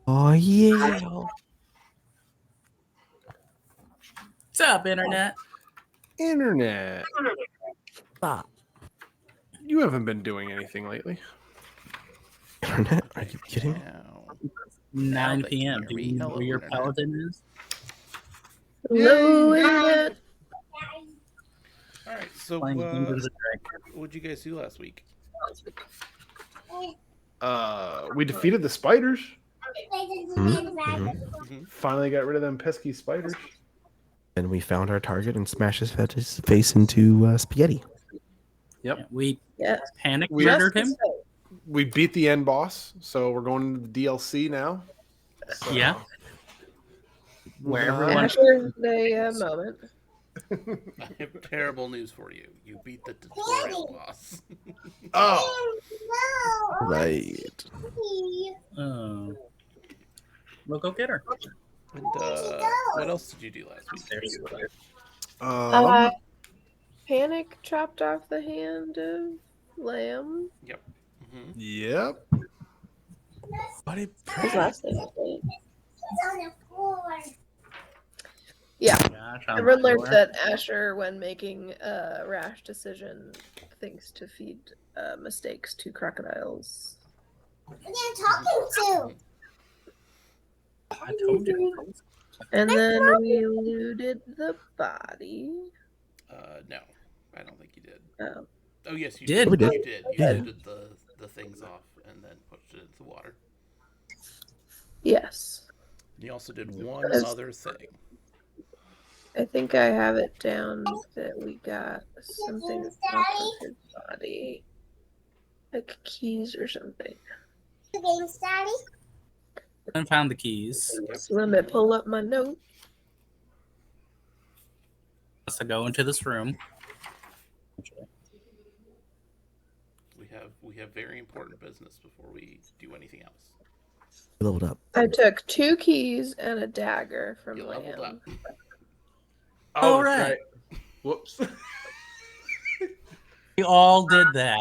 Oh yeah. What's up, Internet? Internet. Stop. You haven't been doing anything lately. Internet? Are you kidding me? Now, 9 but p.m. can't Do read. you know Hello, where your Internet. paladin is? Hello, Internet. All right. So, Playing Dungeons and Dragons. what'd you guys do last week? We defeated the spiders. Mm-hmm. Finally got rid of them pesky spiders. And we found our target and smashed his face into spaghetti. Yep. We Yes. panic We- murdered him. We beat the end boss, so we're going into the DLC now. So, Yeah. Where moving on. everyone- Asher, a moment. I have terrible news for you. You beat the tutorial boss. Oh, Right. Oh. We'll go get her. And what else did you do last week? There's Panic chopped off the hand of Lamb. Yep. Mm-hmm. yep. But it His last name. Yeah. Gosh, I'm Everyone learned sure. that Asher, when making a rash decision, thinks to feed mistakes to crocodiles. I told you. And then we looted the body. No, I don't think you did. Oh. Oh, yes, you Did. did. We did. You did. You Yeah. looted the things off and then pushed it into the water. Yes. You also did one Yes. other thing. I think I have it down that we got something off of his body. Like keys or something. I found the keys. So let me pull up my note. Let's go into this room. We have very important business before we do anything else. leveled up. I took 2 keys and a dagger from You leveled Lamb. up. Oh, All that's right. Whoops. We all did that.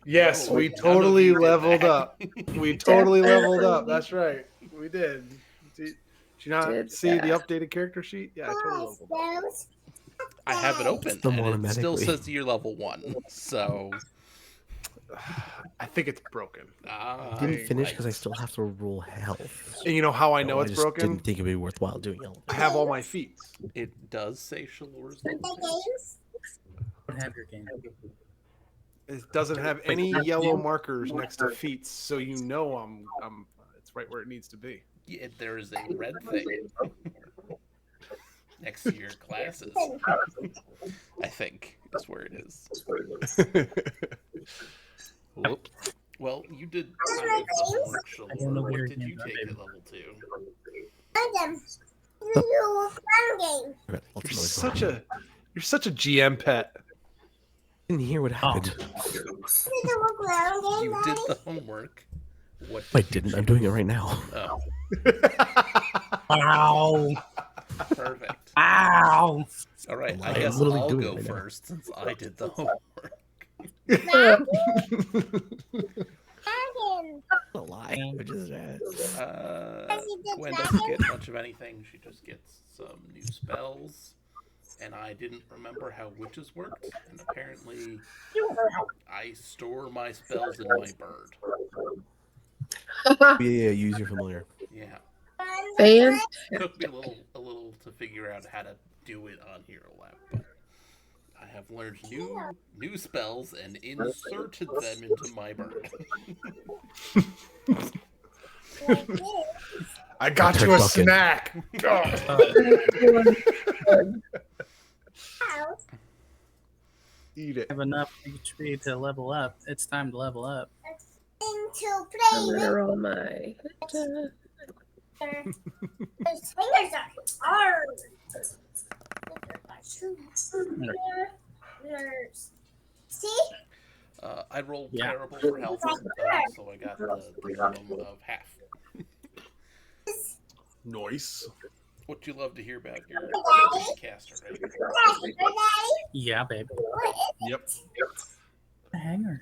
Yes, No, we none of totally you did leveled that. up. We totally leveled up. Definitely. That's right. We did. Did you not Did see the that. updated character sheet? Yeah, I totally leveled up. I have it open, Still and it still automatically. says you're level 1. So, I think it's broken. I didn't finish because I still have to roll health. And you know how I So know it's just broken? didn't think it'd be worthwhile doing it. I have all my feats. It does say Shalor's level 2. Don't have your game. It doesn't have any yellow markers next to feats, so you know I'm it's right where it needs to be. Yeah, there is a red thing next to your classes. I think is where it is. Whoop. Well, you did kind of the homework, I don't know Shalor. where What did your you games are, take baby. at level 2? Okay, You're such a GM pet. didn't hear what happened. You did the homework. What I did you didn't. I'm choose? doing it right now. Oh, Ow! perfect. Ow! All right, I I'm guess literally I'll doing go it right now. first since I did the homework. A lie. Which is Gwen doesn't get much of anything. She just gets some new spells. And I didn't remember how witches worked. And apparently, I store my spells in my bird. be a user familiar. Yeah, Fan. took me a little to figure out how to do it on Hero Lab, but I have learned new spells and inserted them into my bird. I got you a Turducken. snack. God. Eat it. I have enough HP to level up. It's time to level up. I'm gonna roll my. I rolled Yeah. terrible for health, so I got the minimum of half. Nice. What you love to hear about your caster, right? Yeah, babe. Yep. Hanger.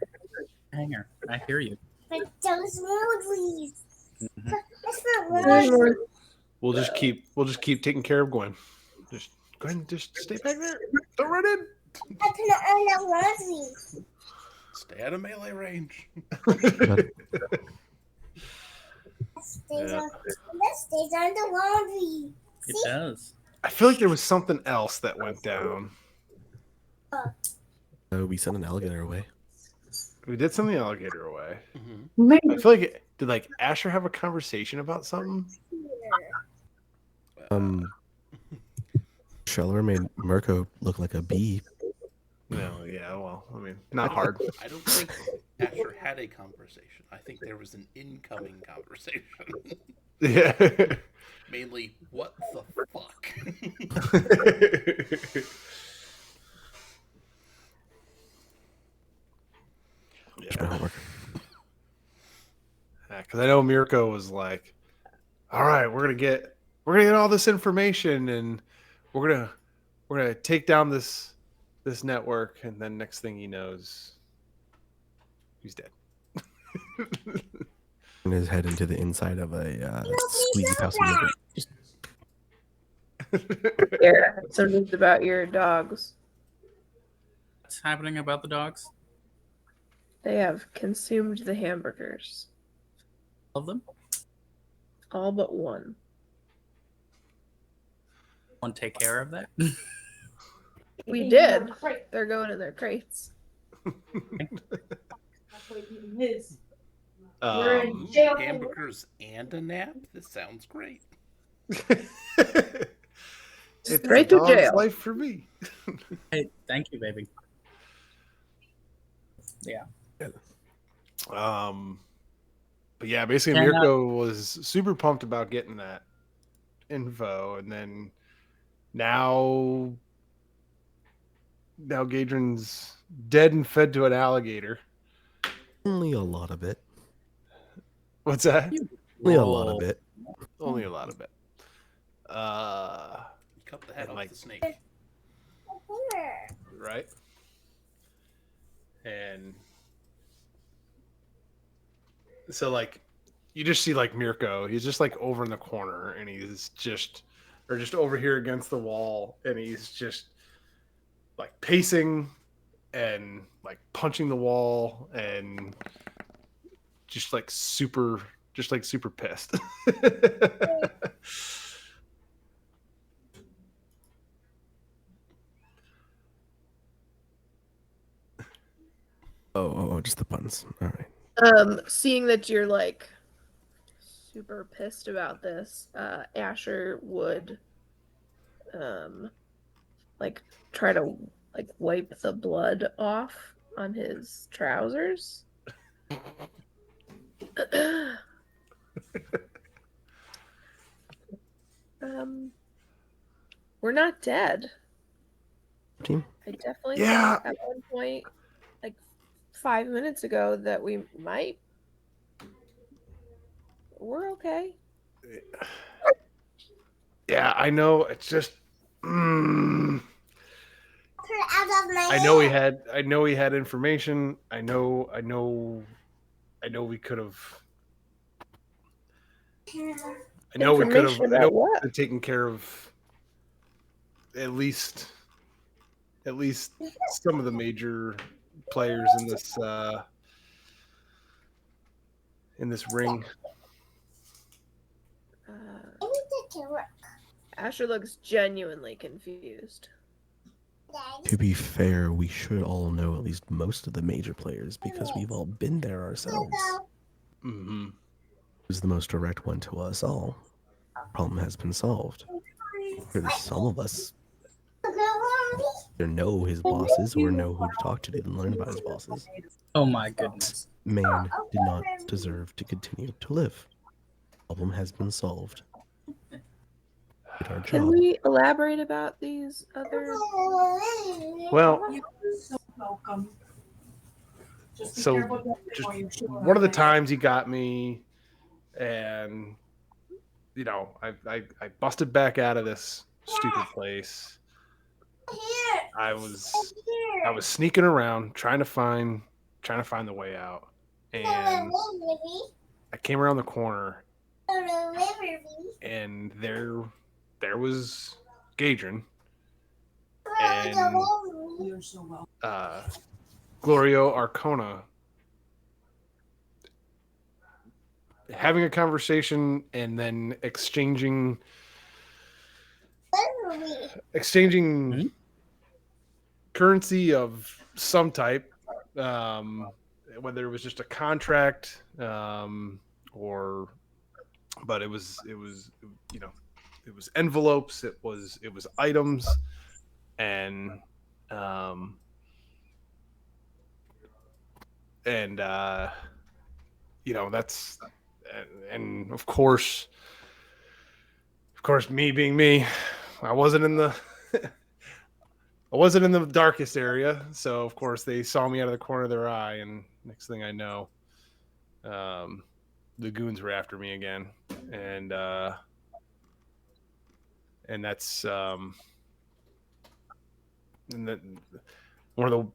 Hanger. I hear you. But those movies. We'll just keep taking care of Gwen. Just go ahead and just stay back there. Don't run in. Stay out of melee range. Yeah. It does. I feel like there was something else that went down. We sent an alligator away. We did send the alligator away. Mhm. I feel like did like Asher have a conversation about something? Scheller made Mirko look like a bee. No, yeah, well, I mean, not hard. I don't think Asher had a conversation. I think there was an incoming conversation. Yeah. Mainly, what the fuck? That's my homework. Because I know Mirko was like, "All right, we're gonna get all this information, and we're gonna take down this network." And then next thing he knows, he's dead. And his head into the inside of a squeezy pouch of yogurt. Yeah, so it's about your dogs. What's happening about the dogs? They have consumed the hamburgers. Love them. All but one. Want to take care of that? We did. They're going in their crates. Um, Hamburgers and a nap? This sounds great. it's Straight a to dog's jail. life for me. Hey, thank you, baby. Yeah. But yeah, basically And, Mirko was super pumped about getting that info, and then now Gadrin's dead and fed to an alligator. Only a lot of it. What's that? Only a lot of it. Only a lot of it. You cut the head And off like- the snake. Right? And so like you just see like Mirko, he's just like over in the corner, and he's just over here against the wall, and he's just like pacing and like punching the wall and just like super pissed. Oh, just the puns. All right. Seeing that you're like super pissed about this, Asher would like try to like wipe the blood off on his trousers. We're not dead. Team. I definitely Yeah. thought at one point, like 5 minutes ago, that we might. We're okay. Yeah, I know. It's just. I know he had information. I know we could have. I know we could have. Information about what? Taken care of at least some of the major players in this ring. Asher looks genuinely confused. To be fair, we should all know at least most of the major players because we've all been there ourselves. Mm-hmm. Who's the most direct one to us all? Problem has been solved. There's some of us either know his bosses or know who to talk to and learn about his bosses. Oh my goodness. Man did not deserve to continue to live. Problem has been solved. Did our Can job. we elaborate about these other? Well, So welcome. Just be So, careful down there just while you chew on one of the that. times he got me, and I busted back out of this stupid place. I was sneaking around trying to find the way out, and I came around the corner, and there was Gadrin and You're so well. Glorio Arcona having a conversation and then exchanging Hmm? currency of some type, whether it was just a contract, or but it was you know it was envelopes, it was items, and um, and that's and of course me being me, I wasn't in the I wasn't in the darkest area, so of course they saw me out of the corner of their eye, and next thing I know, the goons were after me again, and that's and that one of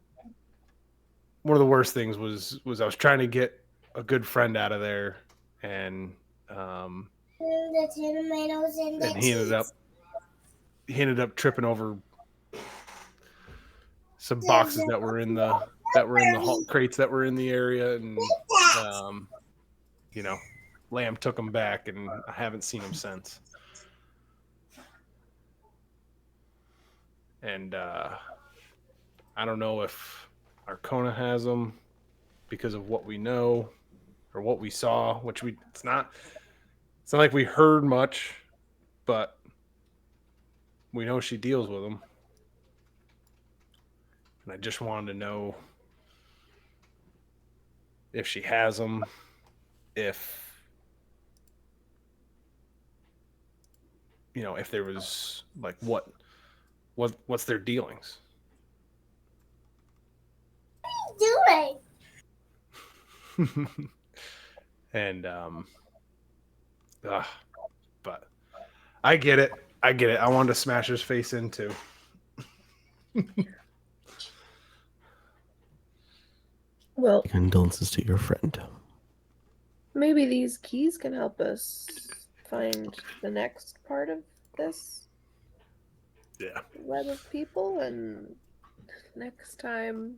the worst things was I was trying to get a good friend out of there, and The tomatoes and the and cheese. he ended up tripping over some boxes that were in the crates that were in the area, and um, you know, Lamb took him back, and I haven't seen him since. And I don't know if Arcona has them because of what we know or what we saw, which it's not like we heard much, but we know she deals with them. And I just wanted to know if she has them, if if there was like what's their dealings. Doing. And but I get it. I wanted to smash his face into. Well, Condolences to your friend. maybe these keys can help us find the next part of this Yeah. web of people, and next time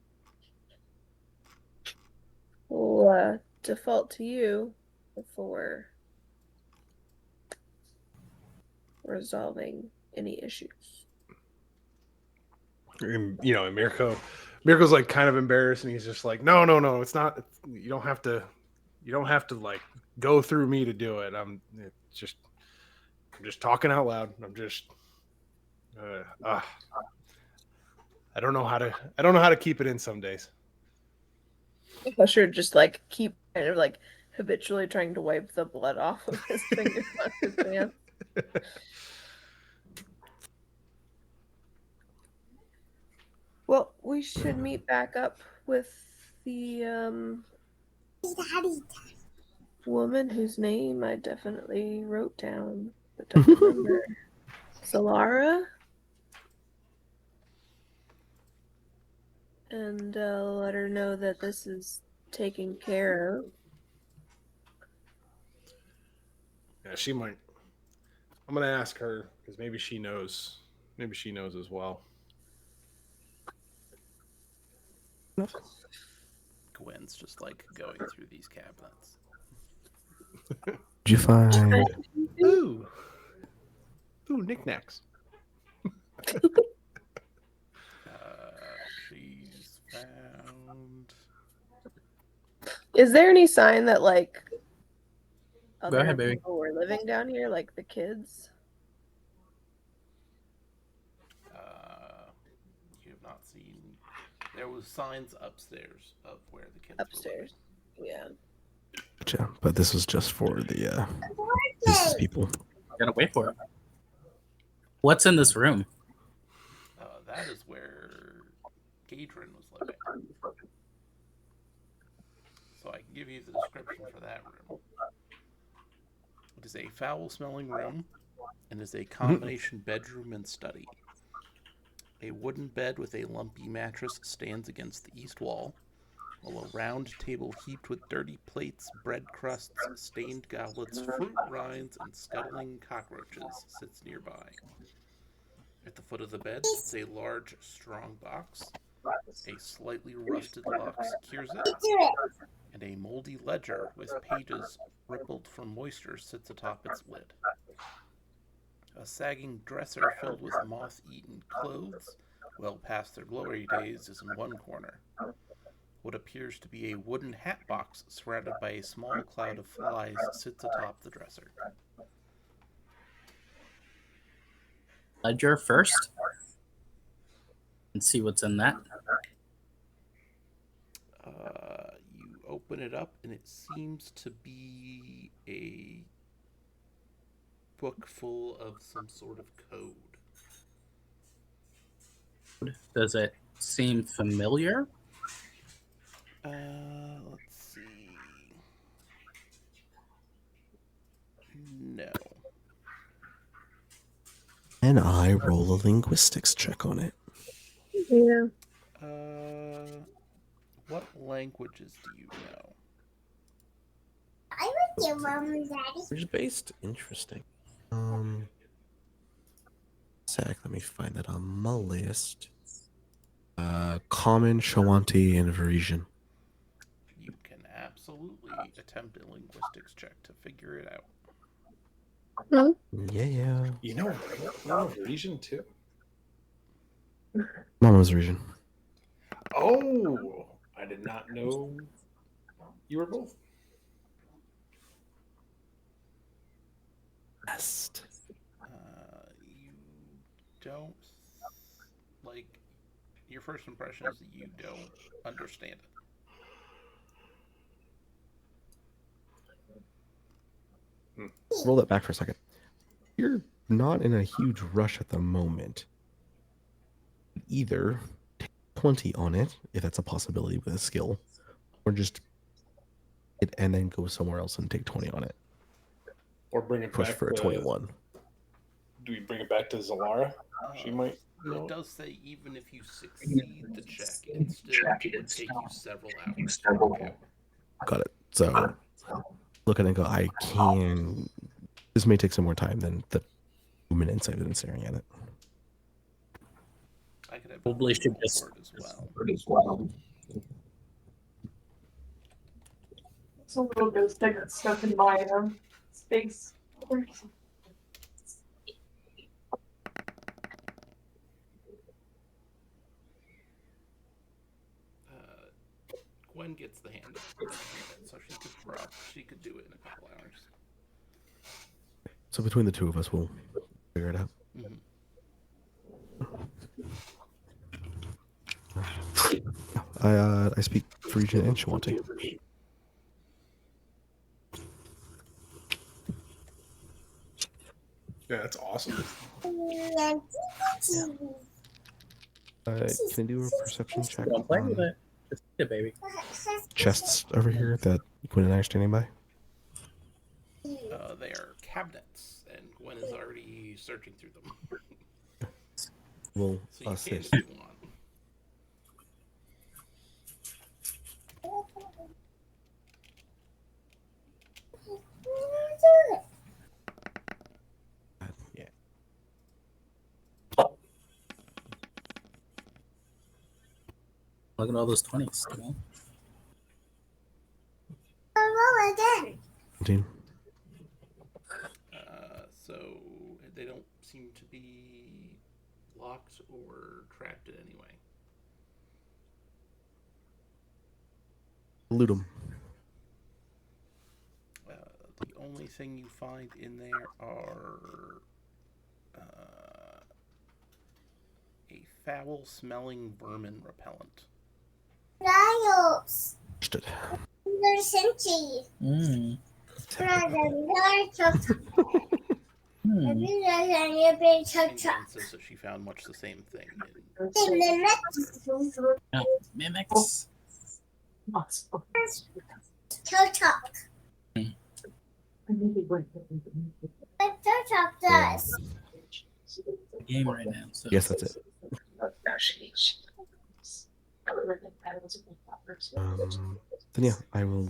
we'll default to you before resolving any issues. And, and Mirko's like kind of embarrassed, and he's just like, no, it's not. You don't have to like go through me to do it. I'm just talking out loud. I'm just I don't know how to keep it in some days. I should just like keep kind of like habitually trying to wipe the blood off of his fingers on his pants. Well, we should meet back up with the woman whose name I definitely wrote down, but don't remember. Solara? And let her know that this is taken care of. Yeah, she might. I'm gonna ask her because maybe she knows. Maybe she knows as well. Gwen's just like going through these cabinets. Did you find? Ooh, knickknacks. She's found. Is there any sign that like Go other ahead, baby. people were living down here, like the kids? You have not seen. There was signs upstairs of where the kids Upstairs. Yeah. Gotcha. But this was just for the business people. Gotta wait for it. What's in this room? That is where Gadrin was living. So I can give you the description for that room. It is a foul-smelling room and is a combination bedroom and study. A wooden bed with a lumpy mattress stands against the east wall, while a round table heaped with dirty plates, bread crusts, stained goblets, fruit rinds, and scuttling cockroaches sits nearby. At the foot of the bed sits a large, strong box. A slightly rusted lock secures it, and a moldy ledger with pages rippled from moisture sits atop its lid. A sagging dresser filled with moth-eaten clothes, well past their glory days, is in one corner. What appears to be a wooden hat box surrounded by a small cloud of flies sits atop the dresser. Ledger first. And see what's in that. You open it up, and it seems to be a book full of some sort of code. Does it seem familiar? Let's see. No. And I roll a linguistics check on it. Yeah. What languages do you know? I like your mom and daddy. Language based? Interesting. Sec, let me find that on my list. Common, Shawanti, and Varisian. You can absolutely attempt a linguistics check to figure it out. Yeah. You know region too. Mama's Varisian. Oh, I did not know you were both. Best. You don't like. Your first impression is that you don't understand it. Roll that back for a second. You're not in a huge rush at the moment. Either take 20 on it, if that's a possibility with a skill, or just it and then go somewhere else and take 20 on it. Or bring it Push back for a to, 21. Do we bring it back to Zalara? She might know. It does say even if you succeed the check, it still would take you several hours to work out. Got it. So look at it and go, I can. This may take some more time than the 2 minutes I've been staring at it. I could have Probably a should roll just- for it as well. It's a little bit stuck in my space. Gwen gets the hand, so she could do it in a couple hours. So between the two of us, we'll figure it out. Mm-hmm. I speak Frisian and Shawanti. Yeah, that's awesome. Can I do a perception check Don't play with on it. Just eat it, baby. chests over here that Gwen and I are standing by? They are cabinets, and Gwen is already searching through them. We'll So you can assist. if you want. Yeah. Look at all those 20s. You know? Roll again. 17. So they don't seem to be locked or trapped in any way. Loot 'em. The only thing you find in there are a foul-smelling vermin repellent. Niles. Understood. There's Cincy. Mm. Hmm. And Gwen says that she found much the same thing. Oh, mimics. Totok. What Totok does. Game right now. So Yes, that's it. Then yeah, I will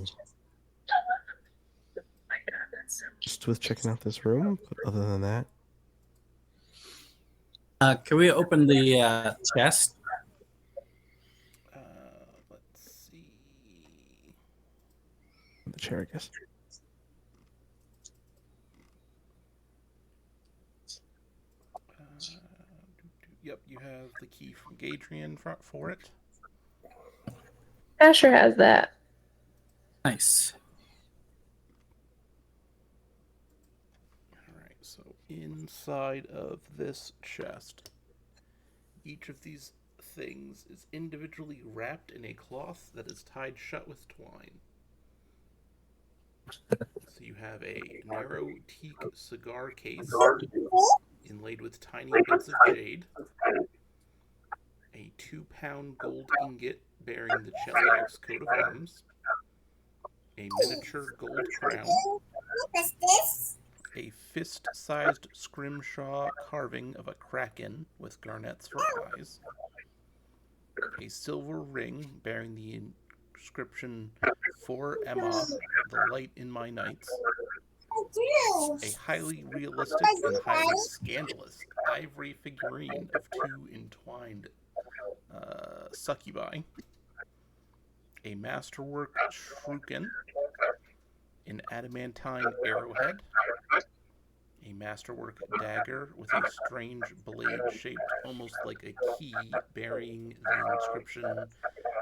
just with checking out this room. But other than that, Can we open the chest? Let's see. the chair, I guess. Yep, you have the key from Gadrian for it. Asher has that. Nice. Alright, so inside of this chest, each of these things is individually wrapped in a cloth that is tied shut with twine. So you have a narrow teak cigar case inlaid with tiny bits of jade, a 2-pound gold ingot bearing the Cheliax's coat of arms, a miniature gold crown, What's this? a fist-sized scrimshaw carving of a kraken with garnets for eyes, a silver ring bearing the inscription "For Emma, the light in my nights," a highly realistic and highly scandalous ivory figurine of 2 entwined succubi, a masterwork shuriken, an adamantine arrowhead, a masterwork dagger with a strange blade shaped almost like a key bearing the inscription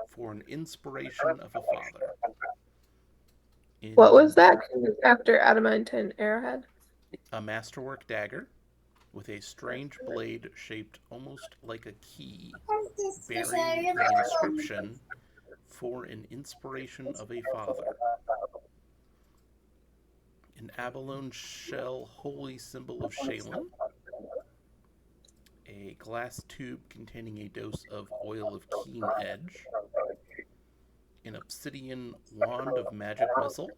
"For an inspiration of a father." What was that after adamantine arrowhead? A masterwork dagger with a strange blade shaped almost like a key bearing the inscription "For an inspiration of a father." An abalone shell holy symbol of Shaylin. A glass tube containing a dose of oil of keen edge. An obsidian wand of magic missile.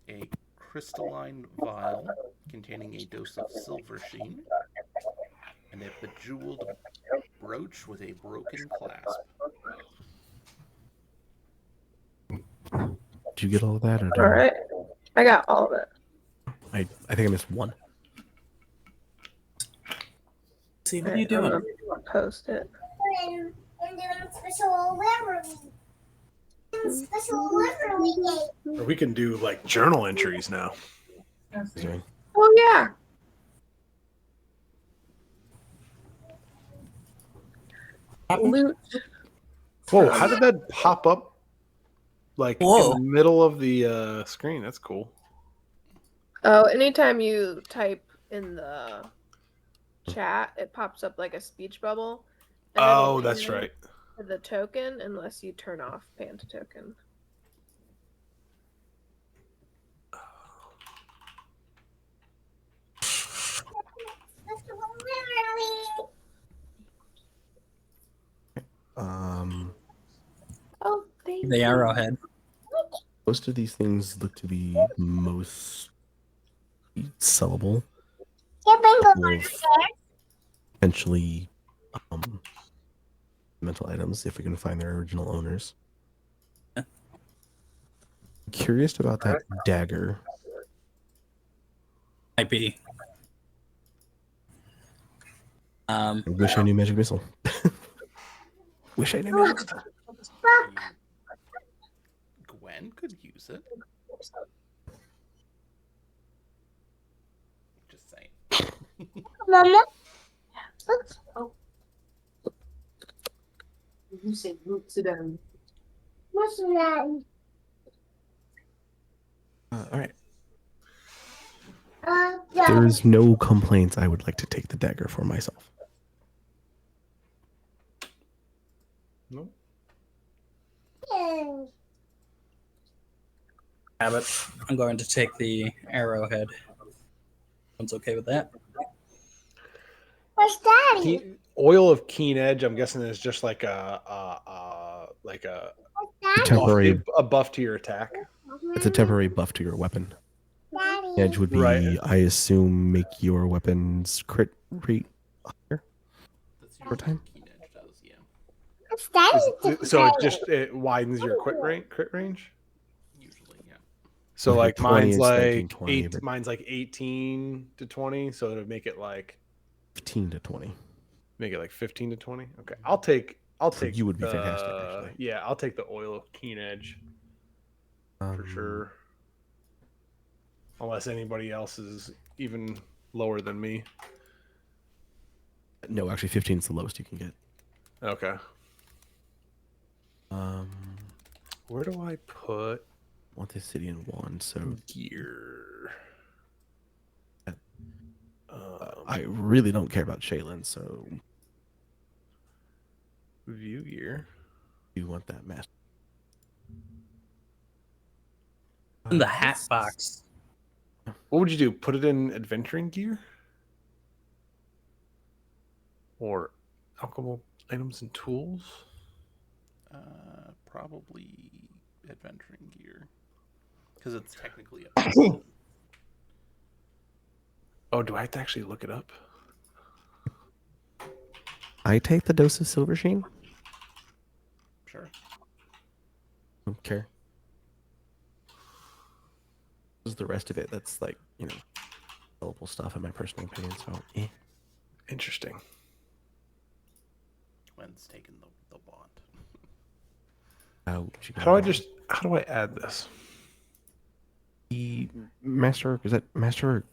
A crystalline vial containing a dose of silver sheen. And a bejeweled brooch with a broken clasp. Did you get all of that? Or All right. I got all of it. I think I missed one. See, what are you doing? I'm gonna post it. I'm doing special library game. Or we can do like journal entries now. Sorry. Oh yeah. Loot. Whoa, how did that pop up like Whoa. in the middle of the screen? That's cool. Oh, anytime you type in the chat, it pops up like a speech bubble. and it'll Oh, that's pan right. to the token unless you turn off pan to token. Oh, thank The you. arrowhead. Most of these things look to be most sellable. With potentially mental items if we can find their original owners. Yeah. Curious about that dagger. Might be. I wish I knew magic missile. Wish I knew magic missile. Gwen could use it. Just saying. Mama, You say roots it down. what's that? All right. Yeah. There is no complaints. I would like to take the dagger for myself. Nope. Have it. I'm going to take the arrowhead. Everyone's okay with that? Where's Daddy? Oil of keen edge. I'm guessing is just like a Daddy? Temporary. a buff to your attack. It's a temporary buff to your weapon. Daddy. Edge would be, Right. I assume, make your weapons crit rate higher. That's For time? Keen Edge does, yeah. So it widens your crit range. Usually, yeah. So With like 20 mine's is 19, like 20, but mine's like 18 to 20. So to make it like 15 to 20. 15 to 20. Okay, I'll For take you would be fantastic, actually. Yeah, I'll take the oil of keen edge for sure. Unless anybody else is even lower than me. No, actually, 15 is the lowest you can get. Okay. Where do I put I want the city in 1, so gear? I really don't care about Shaylin, so View gear. you want that master. In the hat box. What would you do? Put it in adventuring gear? Or alchemical items and tools? Probably adventuring gear. Because it's technically a paladin. Oh, do I have to actually look it up? I take the dose of silver sheen. Sure. Don't care. This is the rest of it. That's like, sellable stuff in my personal opinion. So, Interesting. When's taking the bond. How do I add this? The master, is that Master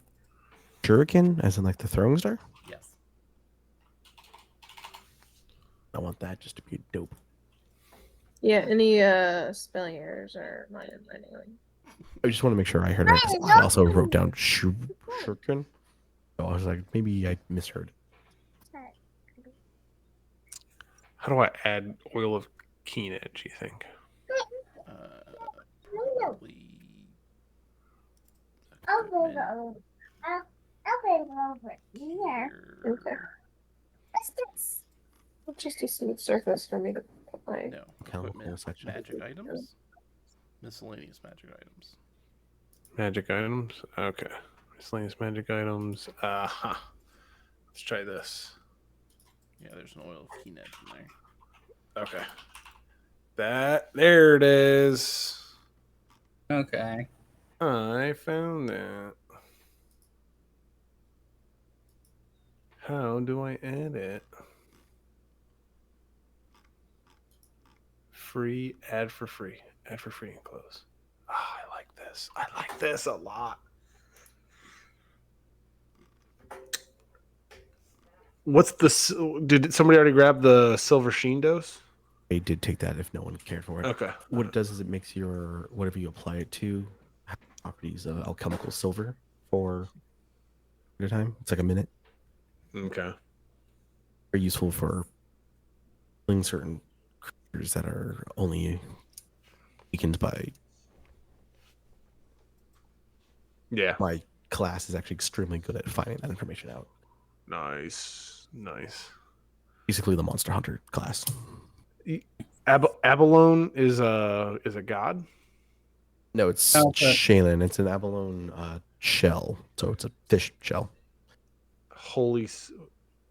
Shuriken, as in like the throwing star? Yes. I want that just to be dope. Yeah, any spelling errors are mine anyway. I just want to make sure I heard right, because I also wrote down Shuriken. So I was like, maybe I misheard. How do I add oil of keen edge, you think? Probably Over here. Okay. What's this? It's just a smooth surface for me to put my. no Chemical equipment, section. magic items, miscellaneous magic items. Magic items? Okay. Miscellaneous magic items. Let's try this. Yeah, there's an oil of keen edge in there. Okay. There it is. Okay. I found that. How do I add it? Free, add for free. Add for free and close. I like this. I like this a lot. Did somebody already grab the silver sheen dose? I did take that if no one cared for it. Okay. What it does is it makes your, whatever you apply it to, have properties of alchemical silver for at a time. It's like a minute. Okay. Very useful for killing certain creatures that are only weakened by. Yeah. My class is actually extremely good at finding that information out. Nice. Basically, the Monster Hunter class. Abalone is a god. No, it's Okay. Shaylin. It's an abalone shell, so it's a fish shell. Holy.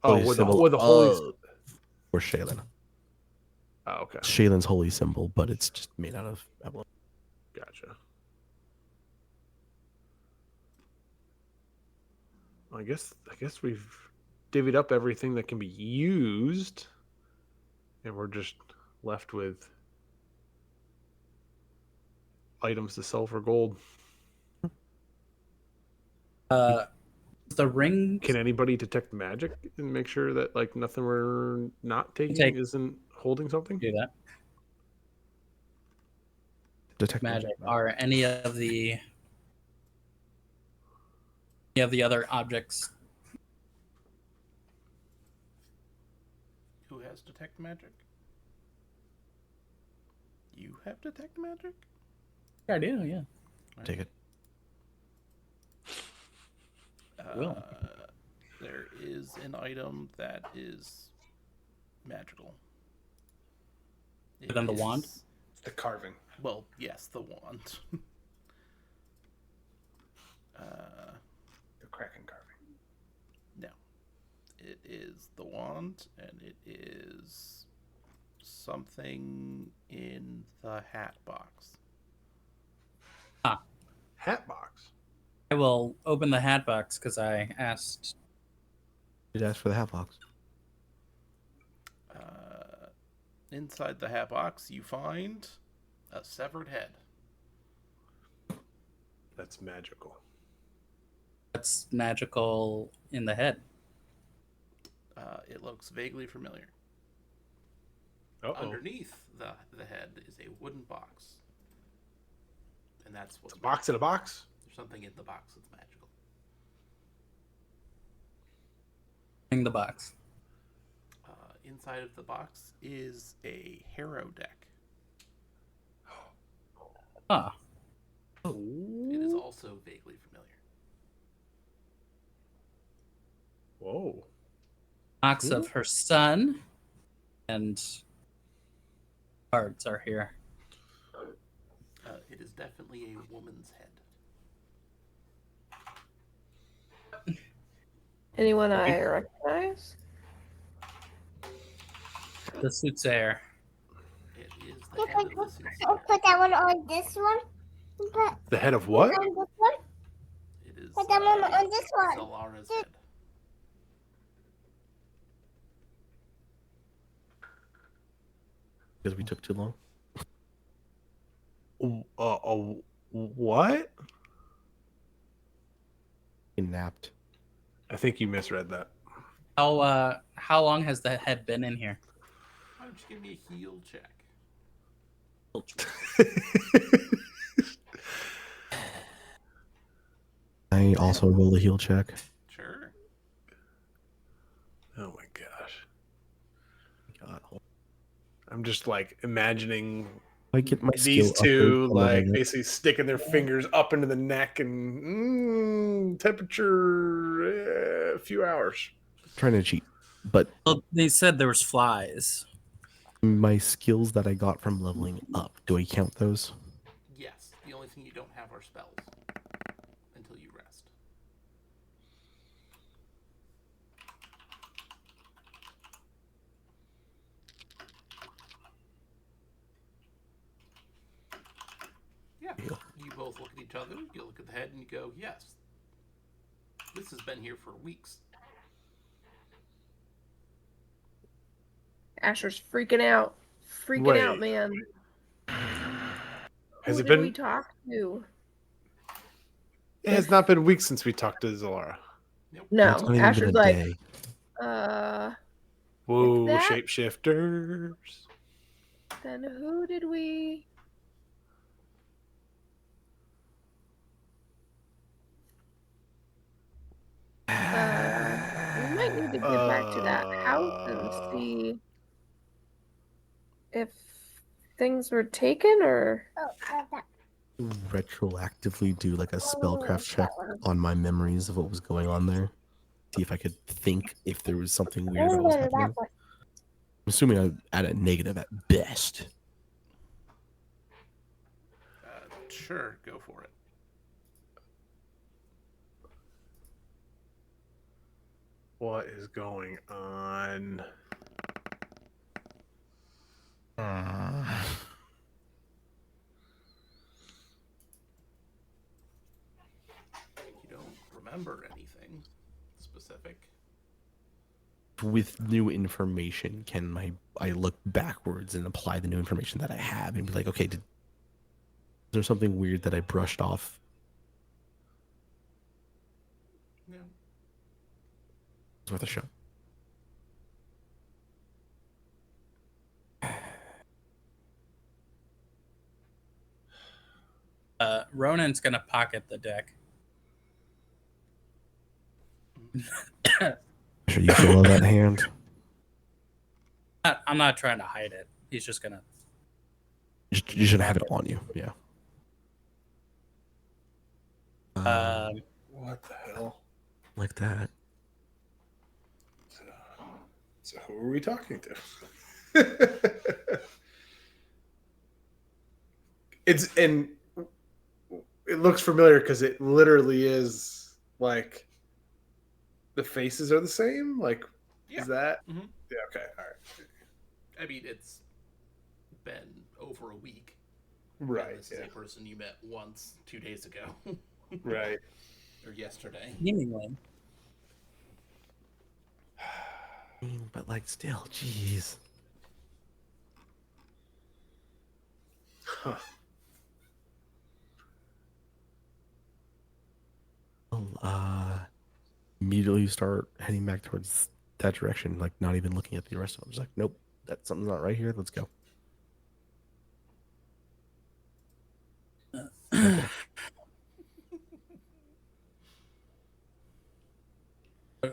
Holy With symbol the holy. or Shaylin. Oh, okay. Shaylin's holy symbol, but it's just made out of abalone. Gotcha. I guess we've divvied up everything that can be used, and we're just left with items to sell for gold. The ring. Can anybody detect magic and make sure that like nothing we're not taking isn't holding something? Do that. Detect Magic. Are any of the other objects? Who has detect magic? You have detect magic? I do. Yeah. Take it. Will. There is an item that is magical. Other than the wand? It's the carving. Well, yes, the wand. The kraken carving. No. It is the wand, and it is something in the hat box. Hat box. I will open the hat box because I asked. Did ask for the hat box. Inside the hat box, you find a severed head. That's magical. What's magical in the head? It looks vaguely familiar. Uh-oh. Underneath the head is a wooden box. And that's what's It's a box in a box. There's something in the box that's magical. In the box. Inside of the box is a harrow deck. Ah, It is also vaguely familiar. Whoa. box of her son, and cards are here. It is definitely a woman's head. Anyone I recognize? The soothsayer. It is the You head can of the put, soothsayer. put that one on this one. Put The head of what? on this one. It is Put that one on this one. Zalara's head. Because we took too long. What? He napped. I think you misread that. How long has the head been in here? Why don't you give me a heal check? I also roll a heal check. Sure. Oh my gosh. God, I'm just like imagining I get my these skill two upgrade like from basically sticking their fingers up into the neck and temperature a few hours. trying to cheat, but Well, they said there was flies. my skills that I got from leveling up, do I count those? Yes. The only thing you don't have are spells until you rest. Yeah. Yeah. You both look at each other, you look at the head, and you go, yes. This has been here for weeks. Asher's freaking out. Freaking out, Wait. man. Has Who it did been? we talk to? It has not been weeks since we talked to Zalara. Nope. No, It's not even Asher's been a like, day. Whoa, that? shapeshifters. then who did we? We might need to get back to that house and see if things were taken or. Oh, that. Retroactively do like a spellcraft that check one. on my memories of what was going on there. See if I could think if there was something weird that was That happening. one. I'm assuming I'm at a negative at best. Sure, go for it. What is going on? You don't remember anything specific. With new information, can I look backwards and apply the new information that I have and be like, okay, is there something weird that I brushed off? No. It's worth a shot. Ronan's gonna pocket the deck. Sure, you feel that hand? I'm not trying to hide it. He's just gonna. You should have it on you. Yeah. What the hell? Like that. So who are we talking to? And it looks familiar because it literally is like the faces are the same. Like, Yeah. is that? Mhm. Yeah. Okay. All right. I mean, it's been over a week. Right. And this is a person you met once 2 days ago. Right. Or yesterday. Seemingly. But like, still, jeez. Huh. Well, immediately start heading back towards that direction, like not even looking at the rest of them. Just like, nope, that something's not right here. Let's go. Okay.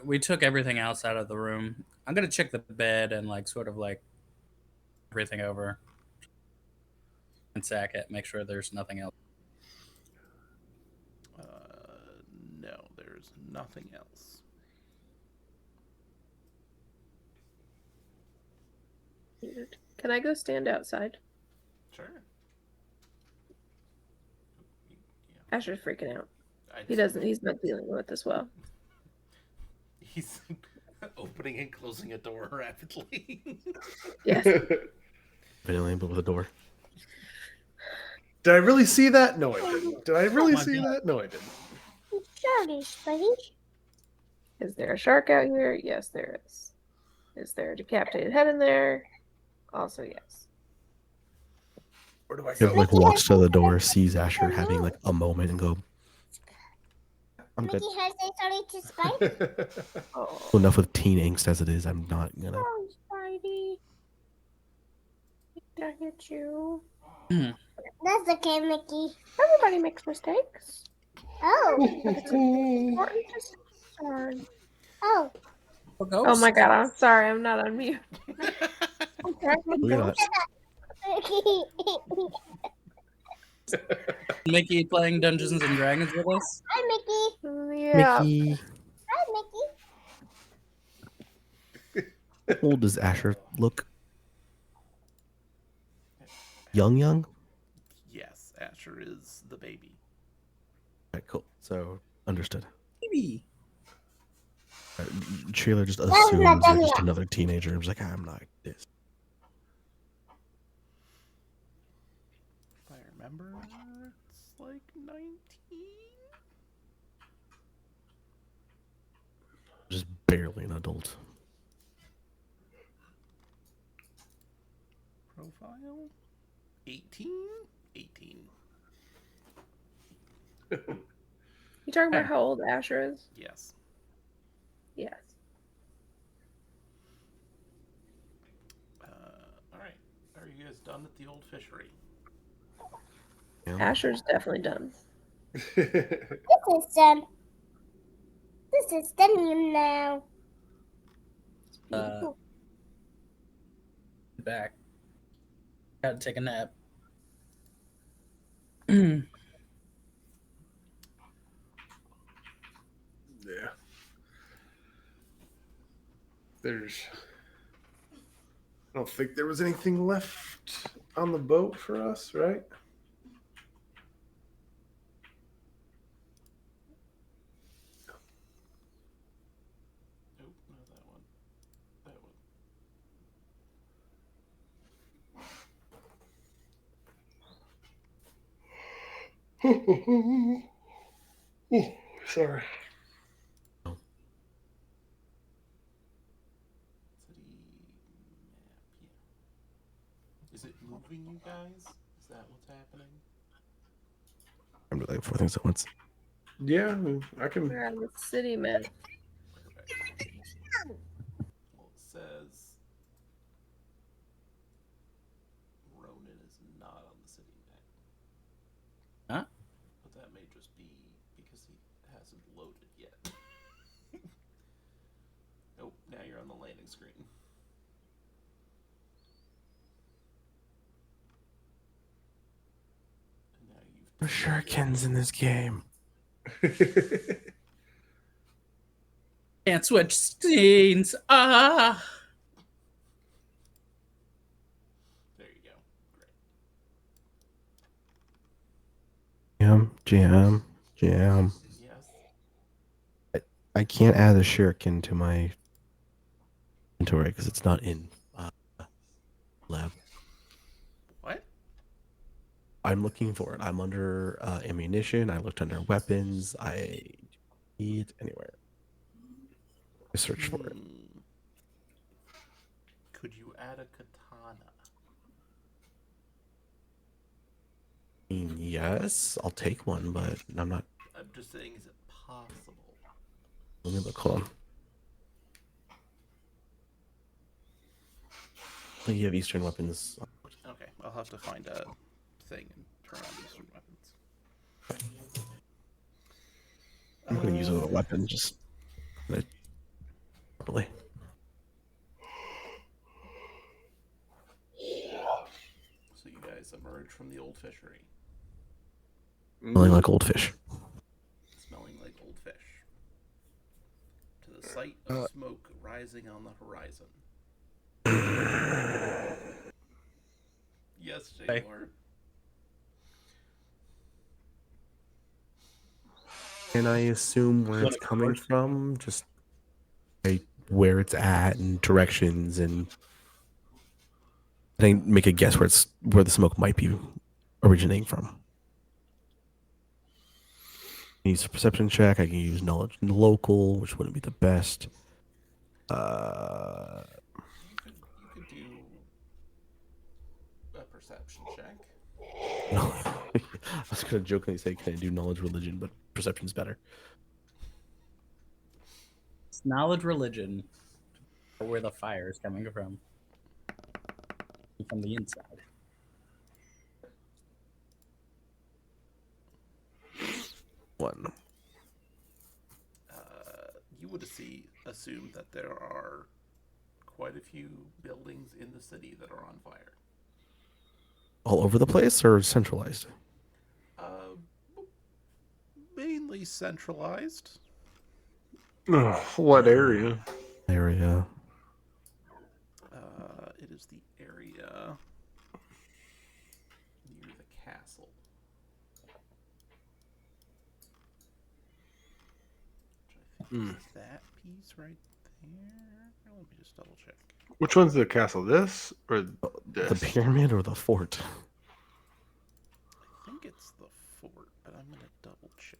We took everything else out of the room. I'm gonna check the bed and like sort of like everything over and sack it, make sure there's nothing else. No, there's nothing else. Can I go stand outside? Sure. Asher's freaking out. I He doesn't. He's not dealing with this well. He's opening and closing a door rapidly. Yes. Vanilla but with a door. Did I really see that? No, I didn't. Did I really my see God. that? No, I didn't. Childish, buddy. Is there a shark out here? Yes, there is. Is there a decapitated head in there? Also, yes. Where do I It go? like walks to the door, sees Asher having like a moment, and go, "I'm good." Mickey has a started to spike. Oh, Enough with teen angst as it is. I'm not gonna. Oh, Spidey. did I hit you? That's okay, Mickey. Everybody makes mistakes. Oh. It's important to learn. Oh. Oh my god, I'm sorry, I'm not on mute. You're not. Mickey playing Dungeons and Dragons with us. Hi, Mickey. Yeah. Mickey. Hi, Mickey. How old does Asher look? Young? Yes, Asher is the baby. Right, cool. So, understood. Maybe. Sheila just not assumes done they're just yet. another teenager. I'm just like, I'm not this. If I remember, it's like 19. Just barely an adult. Profile 18? 18. You talking about how old Asher is? Yes. Yes. All right. Are you guys done at the old fishery? Yeah. Asher's definitely done. This is done. This is done now. Back. Had to take a nap. Yeah. There's. I don't think there was anything left on the boat for us, right? Nope, not that one. That one. Sorry. City map, yeah. Is it moving, you guys? Is that what's happening? I'm doing like 4 things at once. Yeah, I can. We're on the city map. Perfect. Well, it says Ronan is not on the city map. Huh? But that may just be because he hasn't loaded yet. Nope, now you're on the landing screen. And now you've There's shurikens in this game. Can't switch scenes. Ah. There you go. Great. Jam. Yes. I can't add a shuriken to my inventory because it's not in lab. I'm looking for it. I'm under ammunition. I looked under weapons. I need anywhere. I search for it. Could you add a katana? I mean, yes, I'll take one, but I'm not. I'm just saying, is it possible? Let me look. Hold on. I think you have Eastern weapons. Okay, I'll have to find a thing and turn on Eastern weapons. I'm not gonna use it as a weapon, just properly. So you guys emerge from the old fishery, Smelling like old fish. smelling like old fish, to the sight of smoke rising on the horizon. Yes, Jaylor. Can I assume where it's coming from? Just where it's at and directions, and I think make a guess where the smoke might be originating from. Use a perception check. I can use knowledge in local, which wouldn't be the best. You could do a perception check. I was gonna jokingly say, can I do knowledge religion, but perception's better. It's knowledge religion, or where the fire is coming from the inside. One. You would assume that there are quite a few buildings in the city that are on fire. All over the place or centralized? Mainly centralized. What area? Area. It is the area near the castle. Which I think is that piece right there. Let me just double check. Which one's the castle? This or The this? pyramid or the fort? I think it's the fort, but I'm gonna double check.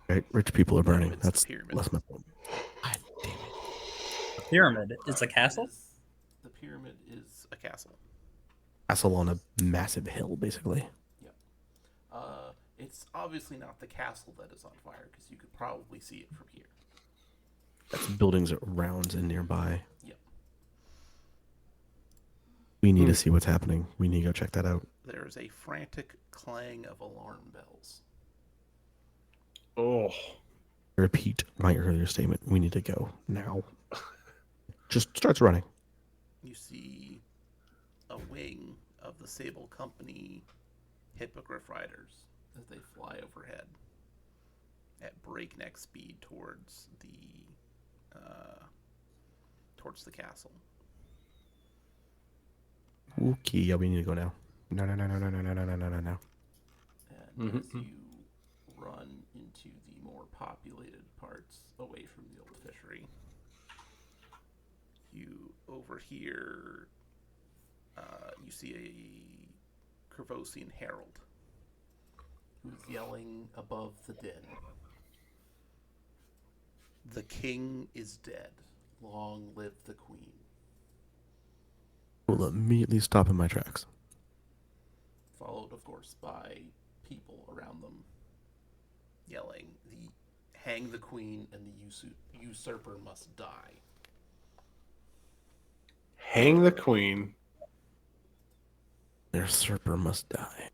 Right, rich people are burning. it's the That's pyramid. my point. God damn it. The pyramid. It's a castle? The pyramid is a castle. Castle on a massive hill, basically. Yep. It's obviously not the castle that is on fire, because you could probably see it from here. That's buildings around and nearby. Yep. We need to see what's happening. We need to go check that out. There is a frantic clang of alarm bells. Oh, Repeat my earlier statement. We need to go now. Just starts running. You see a wing of the Sable Company hippogriff riders as they fly overhead at breakneck speed towards the castle. Okay, yeah, we need to go now. No. And as you run into the more populated parts away from the old fishery, you overhear, you see a Kervosian herald who's yelling above the din. The king is dead. Long live the queen. Will immediately stop in my tracks. Followed, of course, by people around them yelling, hang the queen and the usurper must die. hang the queen. The usurper must die.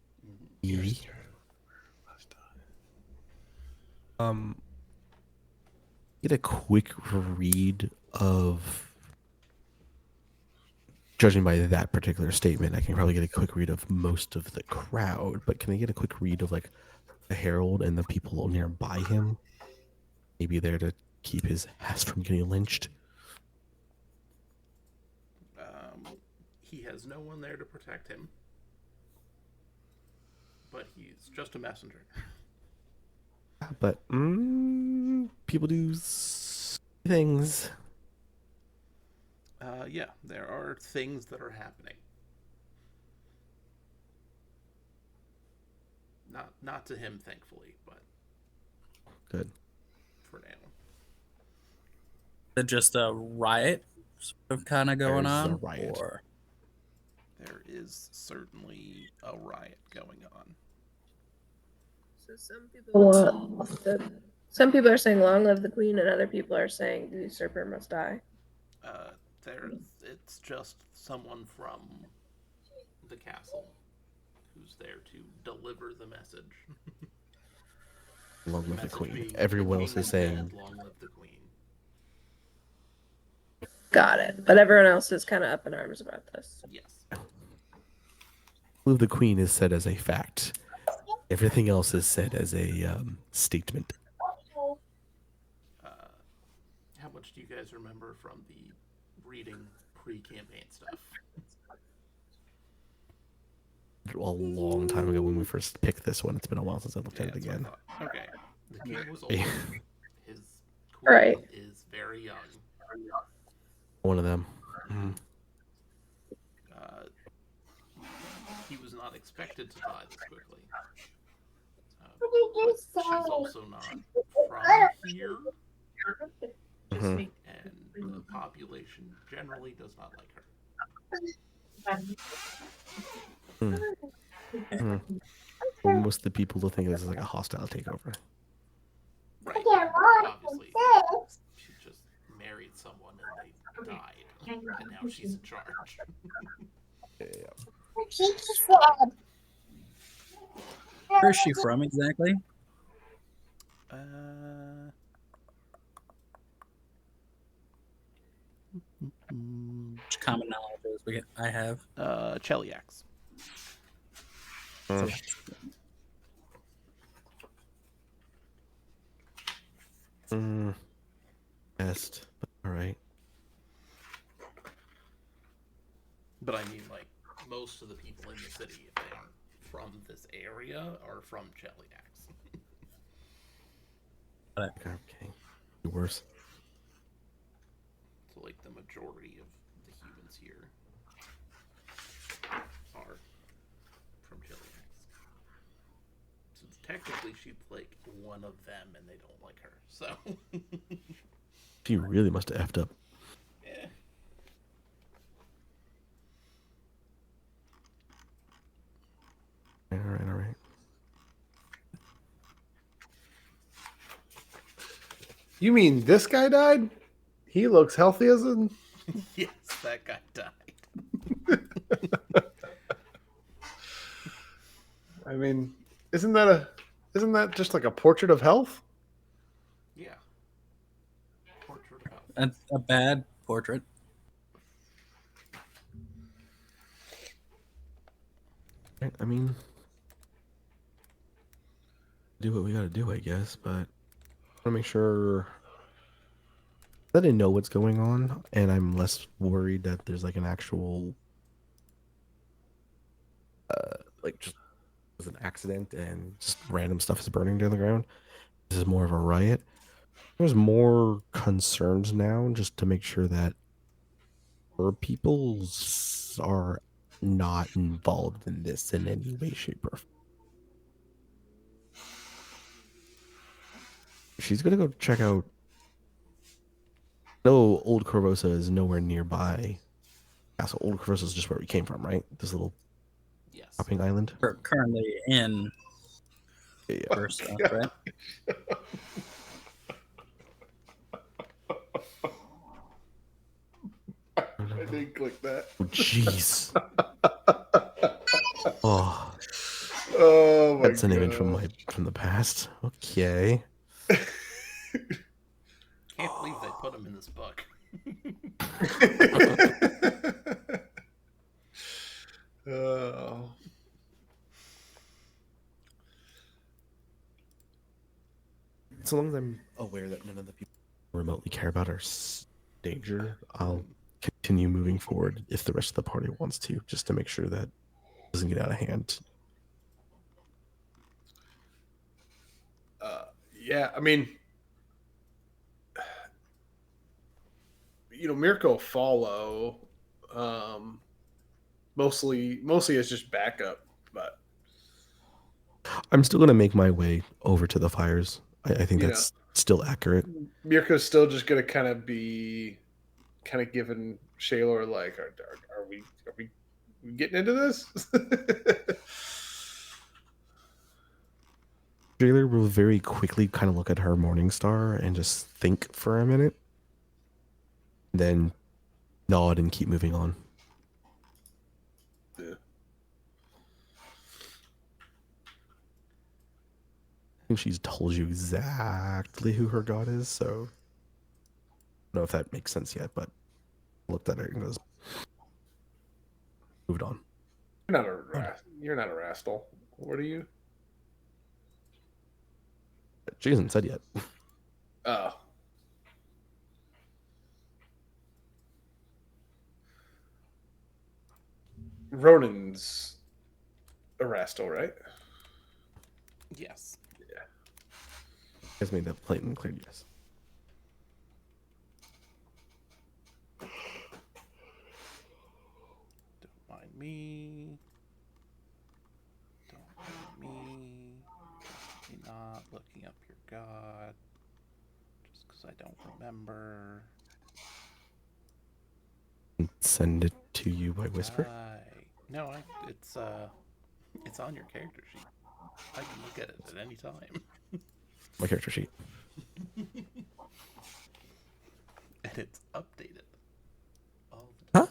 Get a quick read of, judging by that particular statement, I can probably get a quick read of most of the crowd, but can I get a quick read of like the herald and the people nearby him? Maybe there to keep his ass from getting lynched. He has no one there to protect him, but he's just a messenger. But people do things. Yeah, there are things that are happening. Not to him, thankfully, but Good. for now. Is it just a riot sort of kind of going There's a on? riot. Or There is certainly a riot going on. So some people are saying long live the queen, and other people are saying the usurper must die. It's just someone from the castle who's there to deliver the message. Long live the Message queen. being, Everyone "The else king is saying, dead, long live the queen." Got it. But everyone else is kind of up in arms about this. Yes. "Live the queen" is said as a fact. Everything else is said as a statement. How much do you guys remember from the reading pre-campaign stuff? A long time ago when we first picked this one. It's been a while since I looked at it That's what I again. thought. Okay. The king was old. His queen Right. is very young. One of them. Mhm. He was not expected to die this quickly. But she's also not from here, Mhm. and the population generally does not like her. Most of the people will think this is like a hostile takeover. Right. Obviously, she just married someone and they died, and now she's in charge. where is she from exactly? Which common knowledge I have. Cheliax. Best, but all right. But I mean, like, most of the people in the city, if they aren't from this area, are from Cheliax. Okay. Worse. So, like, the majority of the humans here are from Cheliax. So technically, she's like one of them, and they don't like her. So She really must have effed up. yeah. All right. You mean this guy died? He looks healthy as a... Yes, that guy died. I mean, isn't that just like a portrait of health? Yeah. Portrait of health. That's a bad portrait. I mean, do what we gotta do, I guess, but I want to make sure that I know what's going on, and I'm less worried that there's like an actual, like just was an accident and just random stuff is burning to the ground. This is more of a riot. There's more concerns now, just to make sure that our people are not involved in this in any way, shape, or form. She's gonna go check out. No, Old Corvosa is nowhere nearby. Castle Old Corvosa is just where we came from, right? This little Yes. shopping island. We're currently in Yeah. first stuff, right? I didn't click that. Oh, jeez. Oh, Oh my that's an image from the past. Okay. Can't believe they put him in this book. Oh. So long as I'm aware that none of the people remotely care about our danger, I'll continue moving forward if the rest of the party wants to, just to make sure that it doesn't get out of hand. Yeah, I mean, Mirko follow, mostly as just backup, but I'm still gonna make my way over to the fires. I think Yeah. that's still accurate. Mirko's still just gonna kind of be giving Shaylor like, are we getting into this? Jailer will very quickly kind of look at her morning star and just think for a minute, then nod and keep moving on. Yeah. I think she's told you exactly who her god is, so I don't know if that makes sense yet, but looked at her and goes, moved on. You're not a rascal. What are you? She hasn't said yet. Oh. Ronan's a rascal, right? Yes. Has made that plain and clear, yes. Don't mind me. Don't mind me. Definitely not looking up your god. Just because I don't remember. Send it to you by whisper. No, it's on your character sheet. I can look at it at any time. My character sheet. And it's updated.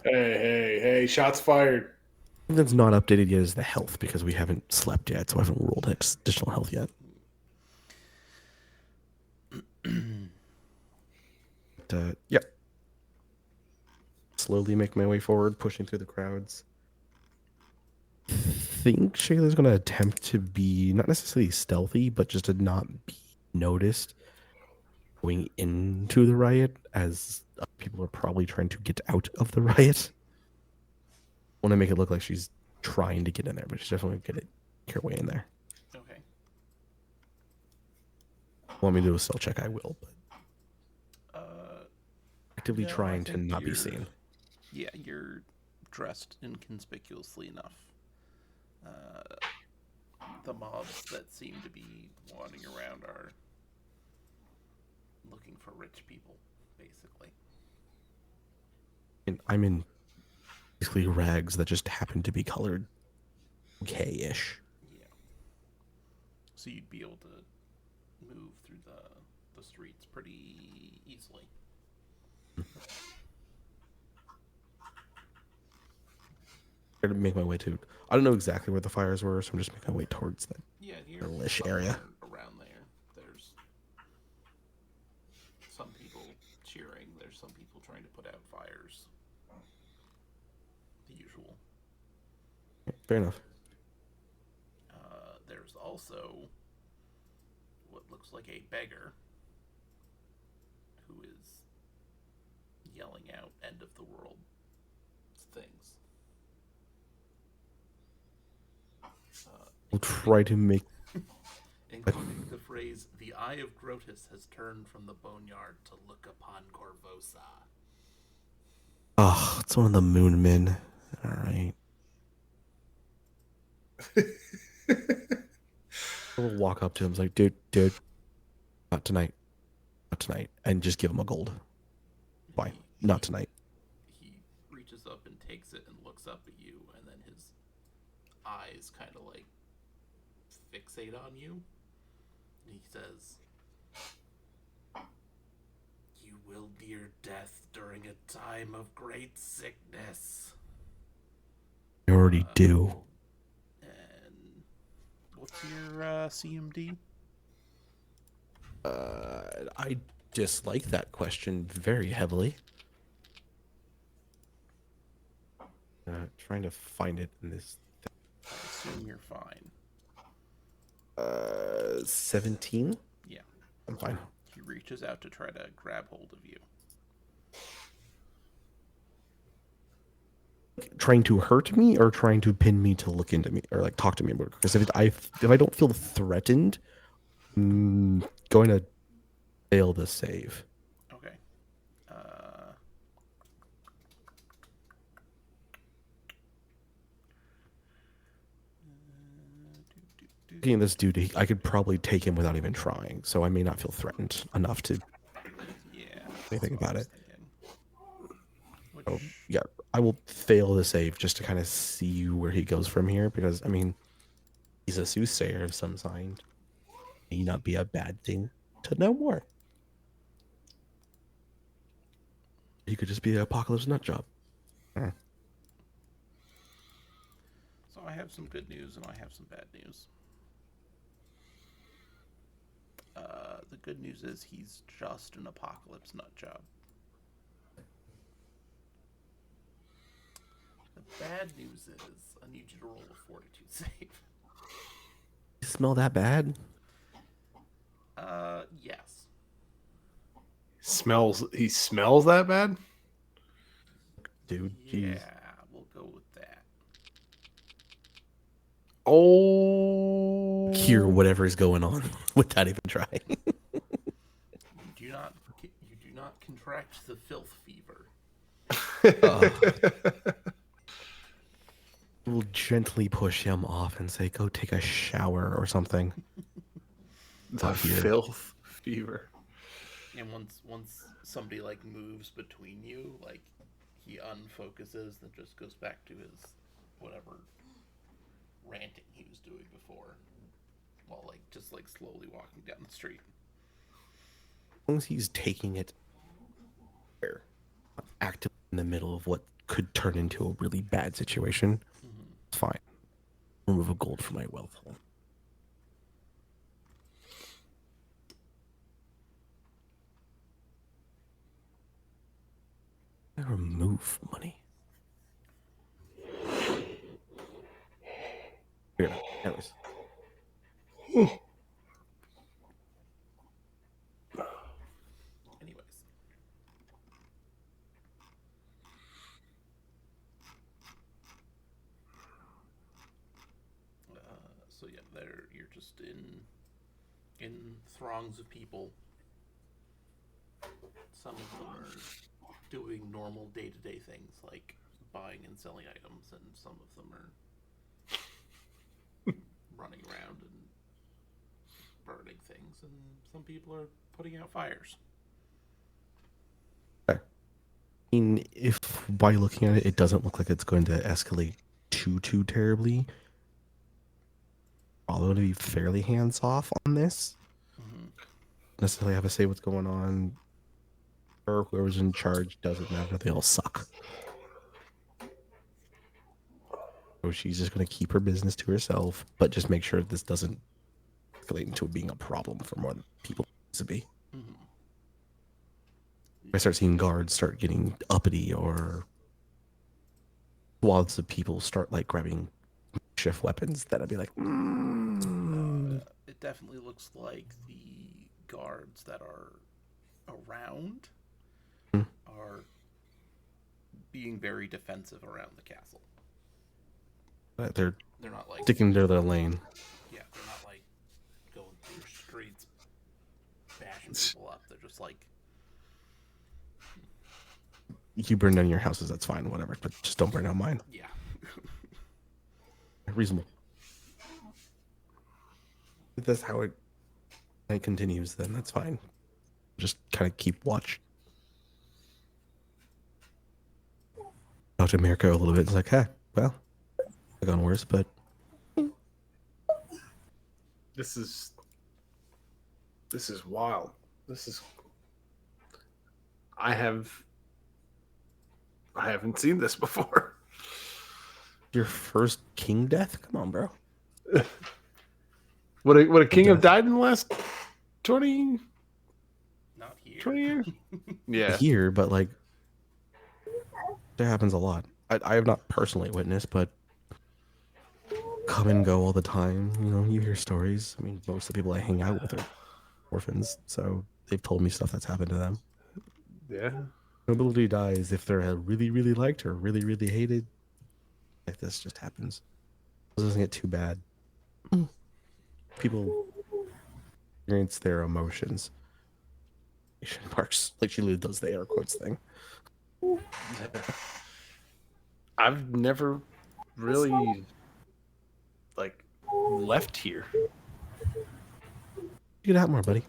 Hey, shots fired. That's not updated yet is the health because we haven't slept yet, so I haven't rolled additional health yet. But, yep. Slowly make my way forward, pushing through the crowds. I think Shayla's going to attempt to be not necessarily stealthy, but just to not be noticed going into the riot as people are probably trying to get out of the riot. I want to make it look like she's trying to get in there, but she's definitely going to get her way in there. Okay. Want me to do a stealth check? I will, but actively no, trying I to think not be seen. Yeah, you're dressed inconspicuously enough. The mobs that seem to be wandering around are looking for rich people, basically. And I'm in basically rags that just happen to be colored okay-ish. Yeah. So you'd be able to move through the streets pretty easily. I to make my way to. I don't know exactly where the fires were, so I'm just making my way towards that You're lish area. around there. There's some people cheering. There's some people trying to put out fires. The usual. Fair enough. There's also what looks like a beggar who is yelling out "End of the world" things. I'll try to make. Including the phrase, "The eye of Grotus has turned from the boneyard to look upon Corvosa." Oh, it's one of the moon men. All right. I'll walk up to him, like, dude, not tonight, and just give him a gold. Why? Not tonight. He reaches up and takes it and looks up at you, and then his eyes kind of like fixate on you. And he says, "You will near death during a time of great sickness." I already do. And what's your CMD? I dislike that question very heavily. Trying to find it in this. I assume you're fine. 17? Yeah. I'm fine. He reaches out to try to grab hold of you. Trying to hurt me or trying to pin me to look into me or like talk to me? Because if I don't feel threatened, I'm going to fail the save. Okay. looking at this dude, I could probably take him without even trying, so I may not feel threatened enough to Yeah. anything that's what I about was it. thinking. So, Which, yeah, I will fail the save just to kind of see where he goes from here, because, I mean, he's a soothsayer of some kind. May not be a bad thing to know more. He could just be an apocalypse nut job. so I have some good news and I have some bad news. The good news is he's just an apocalypse nut job. The bad news is I need you to roll a fortitude save. You smell that bad? Yes. He smells that bad? Dude, Yeah, jeez. we'll go with that. Oh. Hear whatever's going on without even trying. You do not contract the filth fever. We'll gently push him off and say, go take a shower or something. The Out here. filth fever. And once somebody like moves between you, like he unfocuses and just goes back to his whatever ranting he was doing before, while like just like slowly walking down the street. As long as he's taking it there, active in the middle of what could turn into a really bad situation, it's fine. Remove a gold from my wealth hole. I remove money. Here, anyways. Anyways, so yeah, you're just in throngs of people. Some of them are doing normal day-to-day things like buying and selling items, and some of them are running around and burning things, and some people are putting out fires. I mean, if by looking at it, it doesn't look like it's going to escalate too terribly, probably going to be fairly hands off on this. Necessarily have to say what's going on. Or whoever's in charge doesn't matter. They all suck. So she's just going to keep her business to herself, but just make sure this doesn't escalate into being a problem for more people to be. If I start seeing guards start getting uppity, or squads of people start like grabbing shift weapons, then I'd be like, It definitely looks like the guards that are around are being very defensive around the castle. they're They're not like sticking to their lane. Yeah, they're not like going through streets bashing people up. They're just like, You burn down your houses, that's fine, whatever, but just don't burn down mine. yeah. Reasonable. If that's how it continues, then that's fine. Just kind of keep watch. Talk to Mirko a little bit. It's like, hey, well, I've gone worse, but This is wild. I haven't seen this before. your first king death? Come on, bro. Would a king have died in the last 20 Not here. 20 years? Yeah. Here, but like, that happens a lot. I have not personally witnessed, but come and go all the time. You know, you hear stories. I mean, most of the people I hang out with are orphans, so they've told me stuff that's happened to them. Yeah. Nobility dies if they're really liked or really hated. Like this just happens. It doesn't get too bad. People experience their emotions. Marks, like she literally does the air quotes thing. I've never really like left here. Get out more, buddy.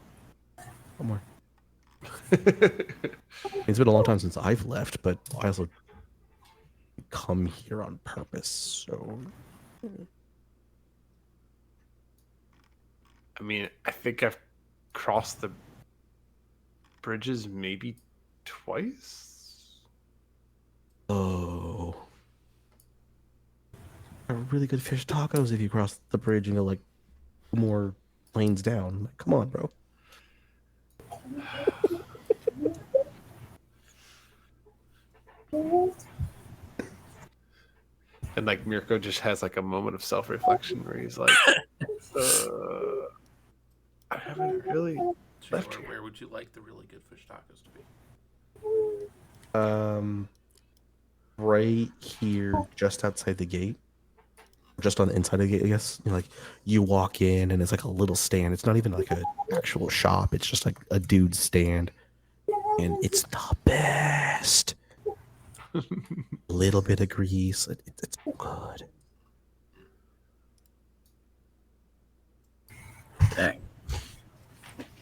One more. It's been a long time since I've left, but I also come here on purpose. So I mean, I think I've crossed the bridges maybe twice. oh, are really good fish tacos if you cross the bridge and go like more lanes down. Like, come on, bro. And like Mirko just has like a moment of self-reflection where he's like, I haven't really left Sure, here. where would you like the really good fish tacos to be? Right here, just outside the gate, just on the inside of the gate. I guess you know, like you walk in and it's like a little stand. It's not even like a actual shop. It's just like a dude's stand, and it's the best. A little bit of grease. It's good. Dang.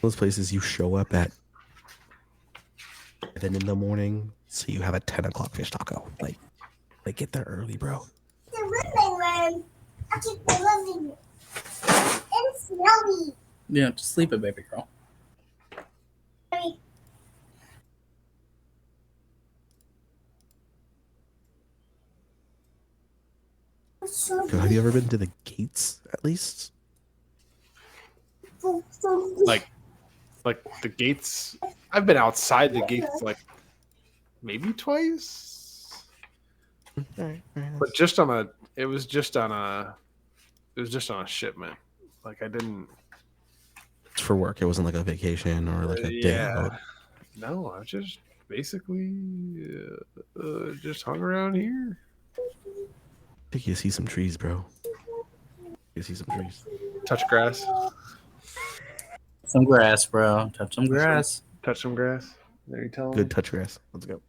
Those places you show up at 7 in the morning, so you have a 10 o'clock fish taco. Like get there early, bro. The living room. I keep the living room. It's smelly. Yeah, just sleep it, baby girl. So have you ever been to the gates at least? Like the gates. I've been outside the gates like maybe twice, All right. but just on a. It was just on a shipment. Like I didn't. It's for work. It wasn't like a vacation or like a day out. No, I just basically just hung around here. I think you see some trees, bro. You see some trees. Touch grass. Some grass, bro. Touch some grass. Touch some grass. There you tell Good touch grass. Let's go.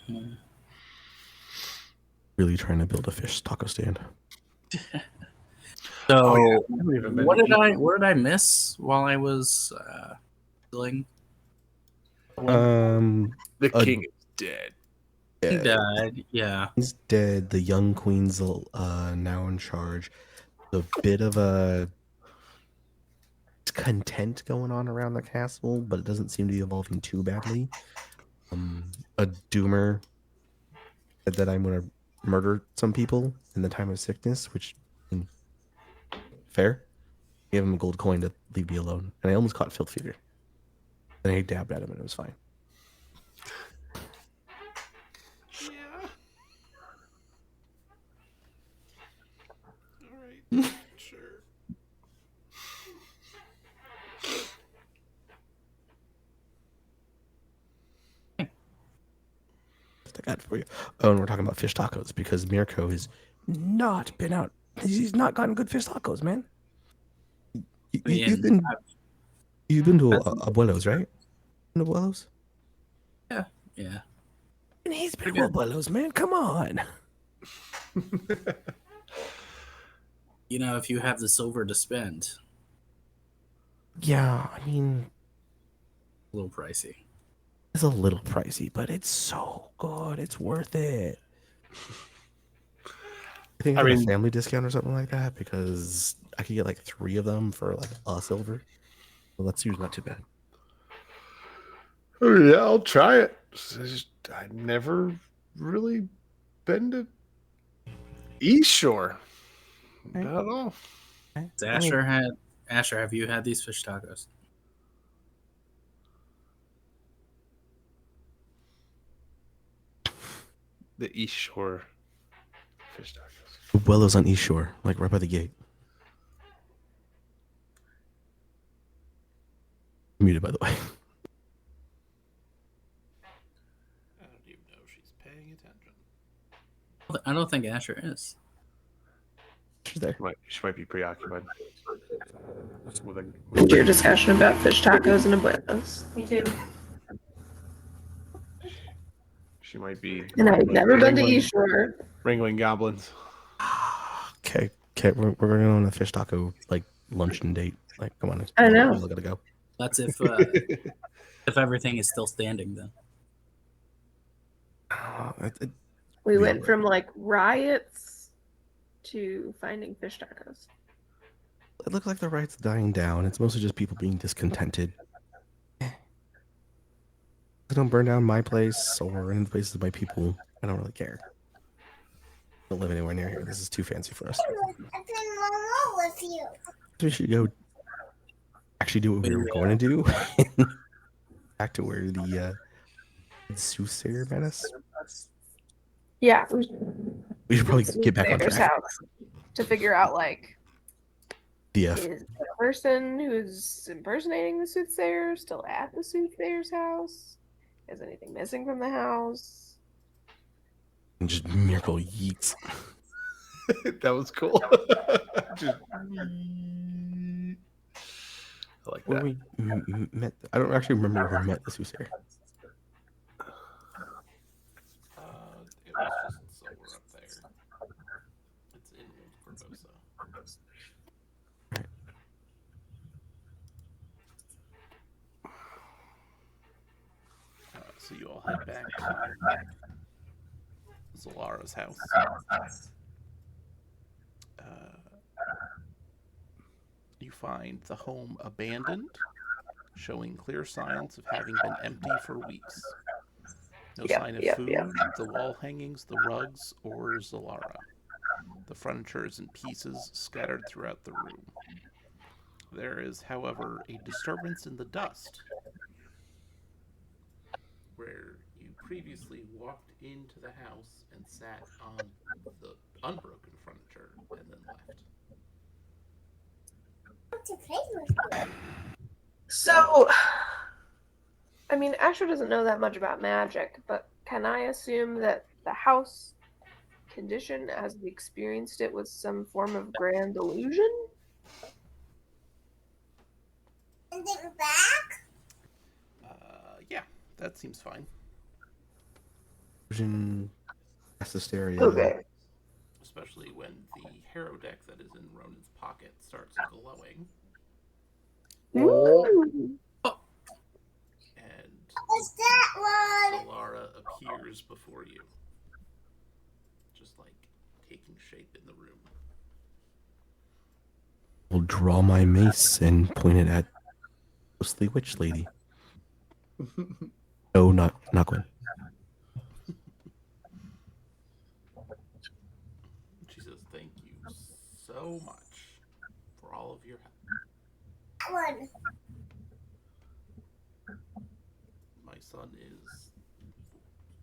me. Really trying to build a fish taco stand. So, Oh, yeah. I haven't even been what to did I miss while I was healing? Um, The a- king is dead. He died. Yeah. He's dead. The young queen's now in charge. A bit of a content going on around the castle, but it doesn't seem to be evolving too badly. A doomer said that I'm going to murder some people in the time of sickness, which fair. Gave him a gold coin to leave me alone, and I almost caught filth fever. And I dabbed at him, and it was fine. Yeah. All right. Sure. I got for you. Oh, and we're talking about fish tacos because Mirko has not been out. He's not gotten good fish tacos, man. You've been to Abuelo's, right? Abuelo's? Yeah. And he's been to Abuelo's, man. Come on. You know, if you have the silver to spend, Yeah, I mean, a little pricey. it's a little pricey, but it's so good. It's worth it. I think I got a family discount or something like that because I could get like 3 of them for like a silver. Well, that's usually not too bad. Oh yeah, I'll try it. I've never really been to East Shore. Right. Not at all. Asher, have you had these fish tacos? The East Shore fish tacos. Abuelo's on East Shore, like right by the gate. Muted, by the way. I don't even know if she's paying attention. I don't think Asher is. She's there. She might be preoccupied with a. Your discussion about fish tacos and abuelos. Me too. She might be. And I've never been to East Shore. Wrangling goblins. Okay, we're going on a fish taco like luncheon date. Like, come on, I know. we all gotta go. That's if everything is still standing, then. We Yeah. went from like riots to finding fish tacos. It looks like the riots dying down. It's mostly just people being discontented. Don't burn down my place or any of the places of my people. I don't really care. Don't live anywhere near here. This is too fancy for us. I play Momo with you. We should go actually do what we were going to do. Back to where the soothsayer met us. Yeah. We should probably get back on Soothsayer's track. house to figure out like DF. is the person who's impersonating the soothsayer still at the soothsayer's house? Is anything missing from the house? And just miracle yeets. That was cool. Just, I like Where that. we met. I don't actually remember where we met the soothsayer. It was just somewhere up there. It's in Old Corvosa. So you all head back to Zalara's house. You find the home abandoned, showing clear signs of having been empty for weeks. No sign of food, the wall hangings, the rugs, or Zalara. The furniture is in pieces scattered throughout the room. There is, however, a disturbance in the dust, where you previously walked into the house and sat on the unbroken furniture and then left. To play with you. So, I mean, Asher doesn't know that much about magic, but can I assume that the house condition as we experienced it was some form of grand illusion? And then back? Yeah, that seems fine. Vision, hysteria. Okay. Especially when the hero deck that is in Ronan's pocket starts glowing. Ooh. And What's that one? Zalara appears before you. Just like taking shape in the room. I'll draw my mace and point it at ghostly witch lady. No, not Gwen. She says, "Thank you so much for all of your help. That one. My son is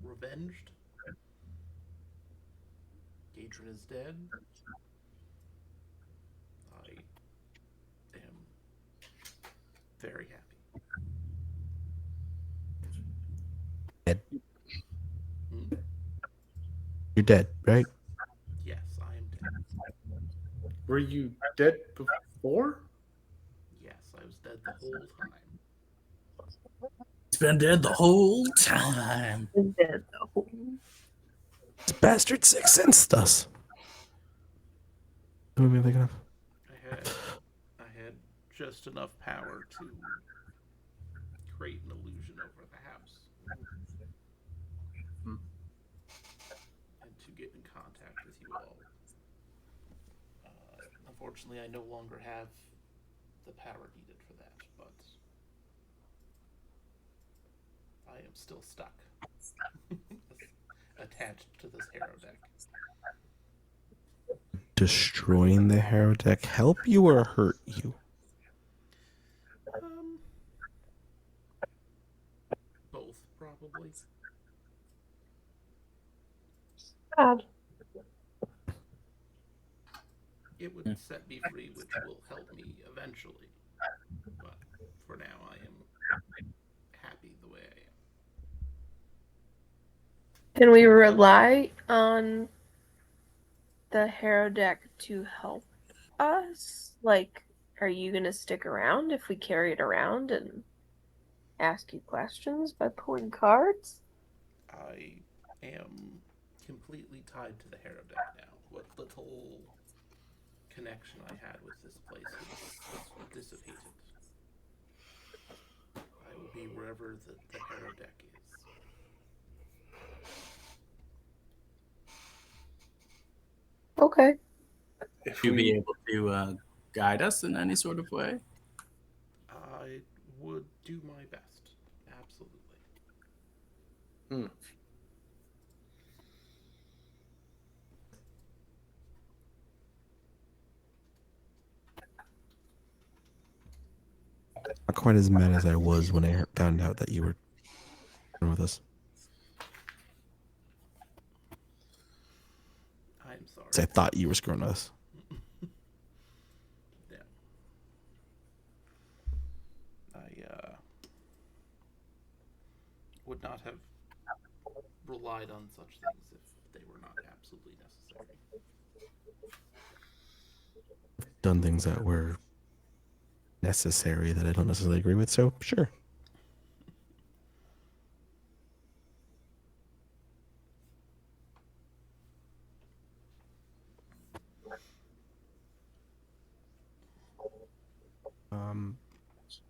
revenged. Gadrin is dead. I am very happy." Dead. Hmm? You're dead, right? Yes, I am dead. Were you dead before? Yes, I was dead the whole time. He's been dead the whole time. This bastard six sensed us. What am I thinking of? I had just enough power to create an illusion over the house. And to get in contact with you all. Unfortunately, I no longer have the power needed for that, but I am still stuck. Attached to this hero deck. Destroying the hero deck help you or hurt you? Both, probably. Sad. It would set me free, which will help me eventually. But for now, I am happy the way I am. Can we rely on the Harrow deck to help us? Like, are you gonna stick around if we carry it around and ask you questions by pulling cards? I am completely tied to the Harrow deck now. What little connection I had with this place has dissipated. I will be wherever the Harrow deck is. Okay. If You be we able to guide us in any sort of way? I would do my best. Absolutely. Not quite as mad as I was when I found out that you were with us. I'm sorry. 'Cause I thought you were screwing with us. Yeah. I would not have relied on such things if they were not absolutely necessary. Done things that were necessary that I don't necessarily agree with, so sure.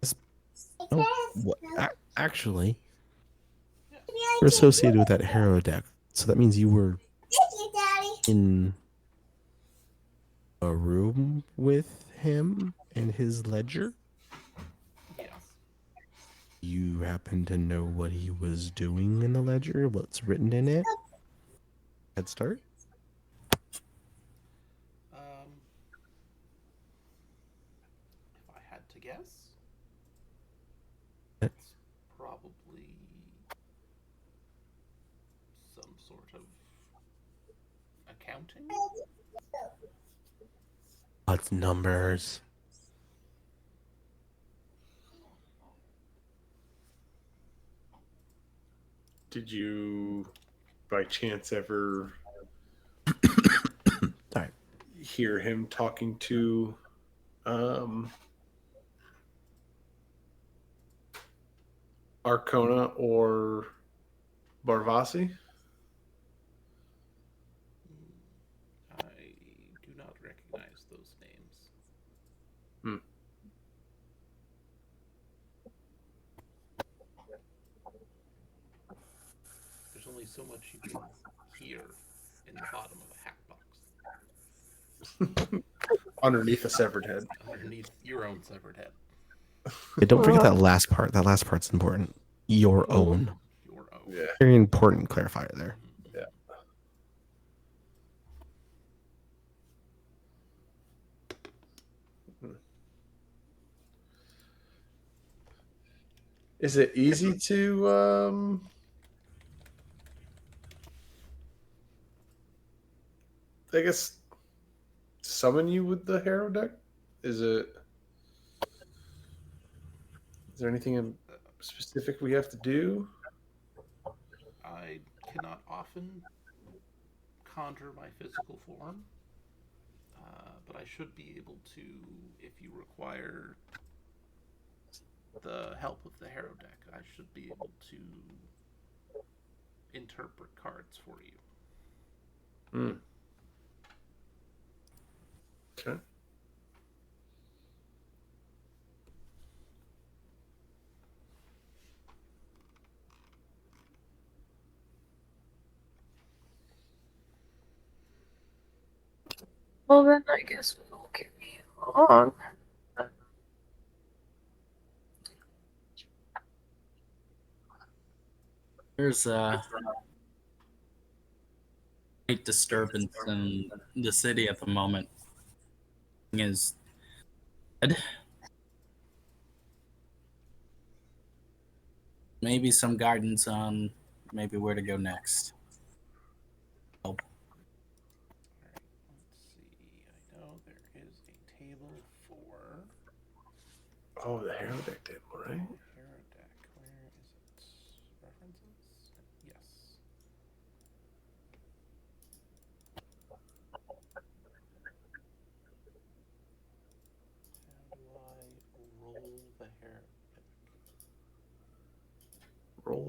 This- oh, what? Actually, you're associated with that Harrow deck, so that means you were in a room with him and his ledger. Yes. You happen to know what he was doing in the ledger, what's written in it? Head start? If I had to guess, Eh, it's probably some sort of accounting. What's numbers? did you by chance ever Sorry. hear him talking to um Arcona or Barvasi? I do not recognize those names. Hmm. There's only so much you can hear in the bottom of a hat box. Underneath a severed head. Underneath your own severed head. Yeah, don't forget that last part. That last part's important. Your own. Your own. Yeah. Very important clarifier there. Yeah. Is it easy to I guess summon you with the Harrow deck? Is there anything in specific we have to do? I cannot often conjure my physical form, but I should be able to, if you require the help of the Harrow deck, I should be able to interpret cards for you. Hmm. Okay. Well, then I guess we'll carry along. There's a great disturbance in the city at the moment. Is dead. Maybe some guidance on maybe where to go next. Help. Alright, let's see. I know there is a table for Oh, the Harrow deck table, right? Harrow deck. Where is it? References? Yes.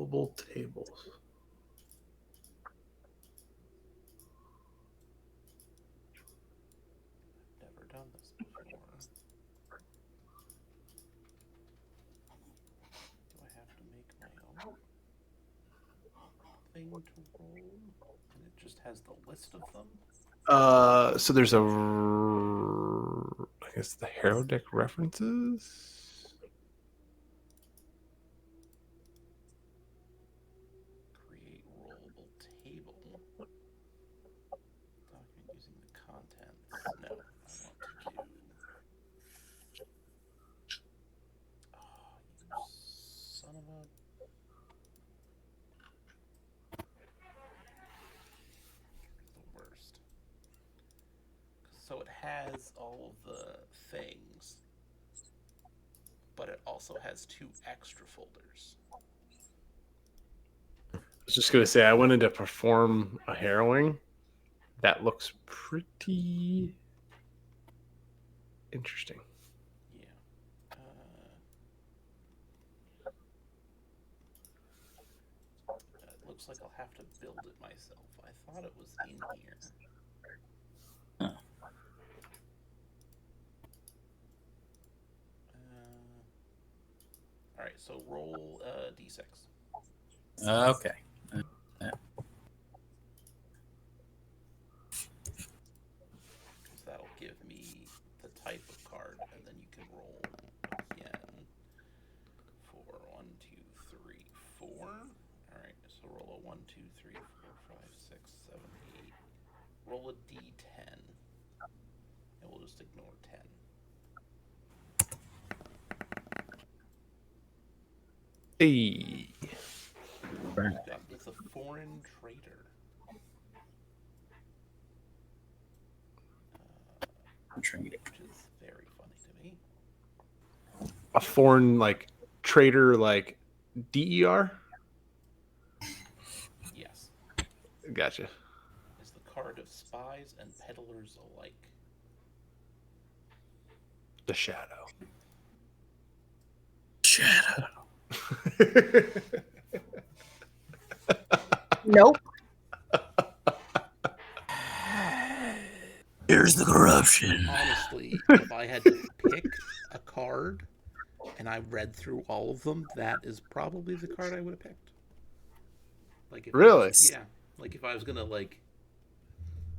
rollable tables. Never done this before. Do I have to make my own thing to roll? And it just has the list of them? So there's I guess the hero deck references. Create rollable table. Document using the contents. No, I want to do. Oh, you son of a. The worst. So it has all of the things, but it also has 2 extra folders. I was just gonna say I went in to perform a harrowing. That looks pretty interesting. Yeah. It looks like I'll have to build it myself. I thought it was in here. All right, so roll d6. Okay. So that'll give me the type of card, and then you can roll again for 1, 2, 3, 4. All right, so roll a 1, 2, 3, 4, 5, 6, 7, 8. Roll a d10, and we'll just ignore 10. Hey. It's a foreign trader. Which is very funny to me. A foreign like trader like DER? Yes. Gotcha. Is the card of spies and peddlers alike. The shadow. Shadow. Nope. Here's the corruption. Honestly, if I had to pick a card and I read through all of them, that is probably the card I would have picked. Like if Really? Yeah. Like if I was gonna like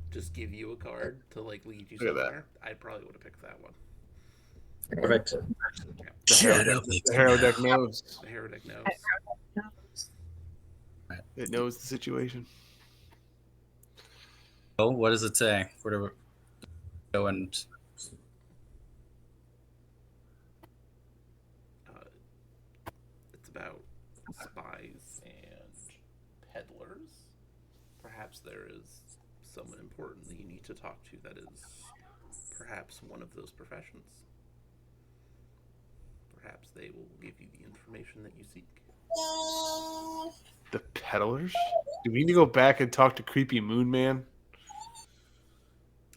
just give you a card to like lead you Look at that. somewhere, I probably would have picked that one. Perfect. The hero deck knows. The hero deck knows. It knows the situation. Oh, what does it say? Where do we go and It's about spies and peddlers. Perhaps there is someone important that you need to talk to that is perhaps one of those professions. Perhaps they will give you the information that you seek. The peddlers? Do we need to go back and talk to Creepy Moon Man?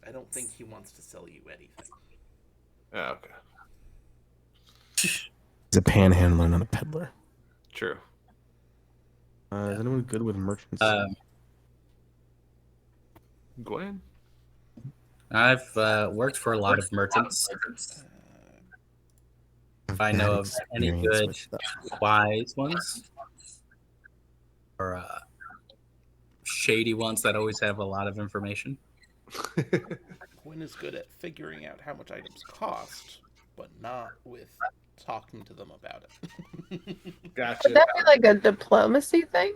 I don't think he wants to sell you anything. Oh, okay. He's a panhandler, not a peddler. True. Is anyone good with merchants? Gwen? I've worked for a lot of merchants. If I know of any good wise ones or shady ones that always have a lot of information. Gwen is good at figuring out how much items cost, but not with talking to them about it. Gotcha. Would that be like a diplomacy thing?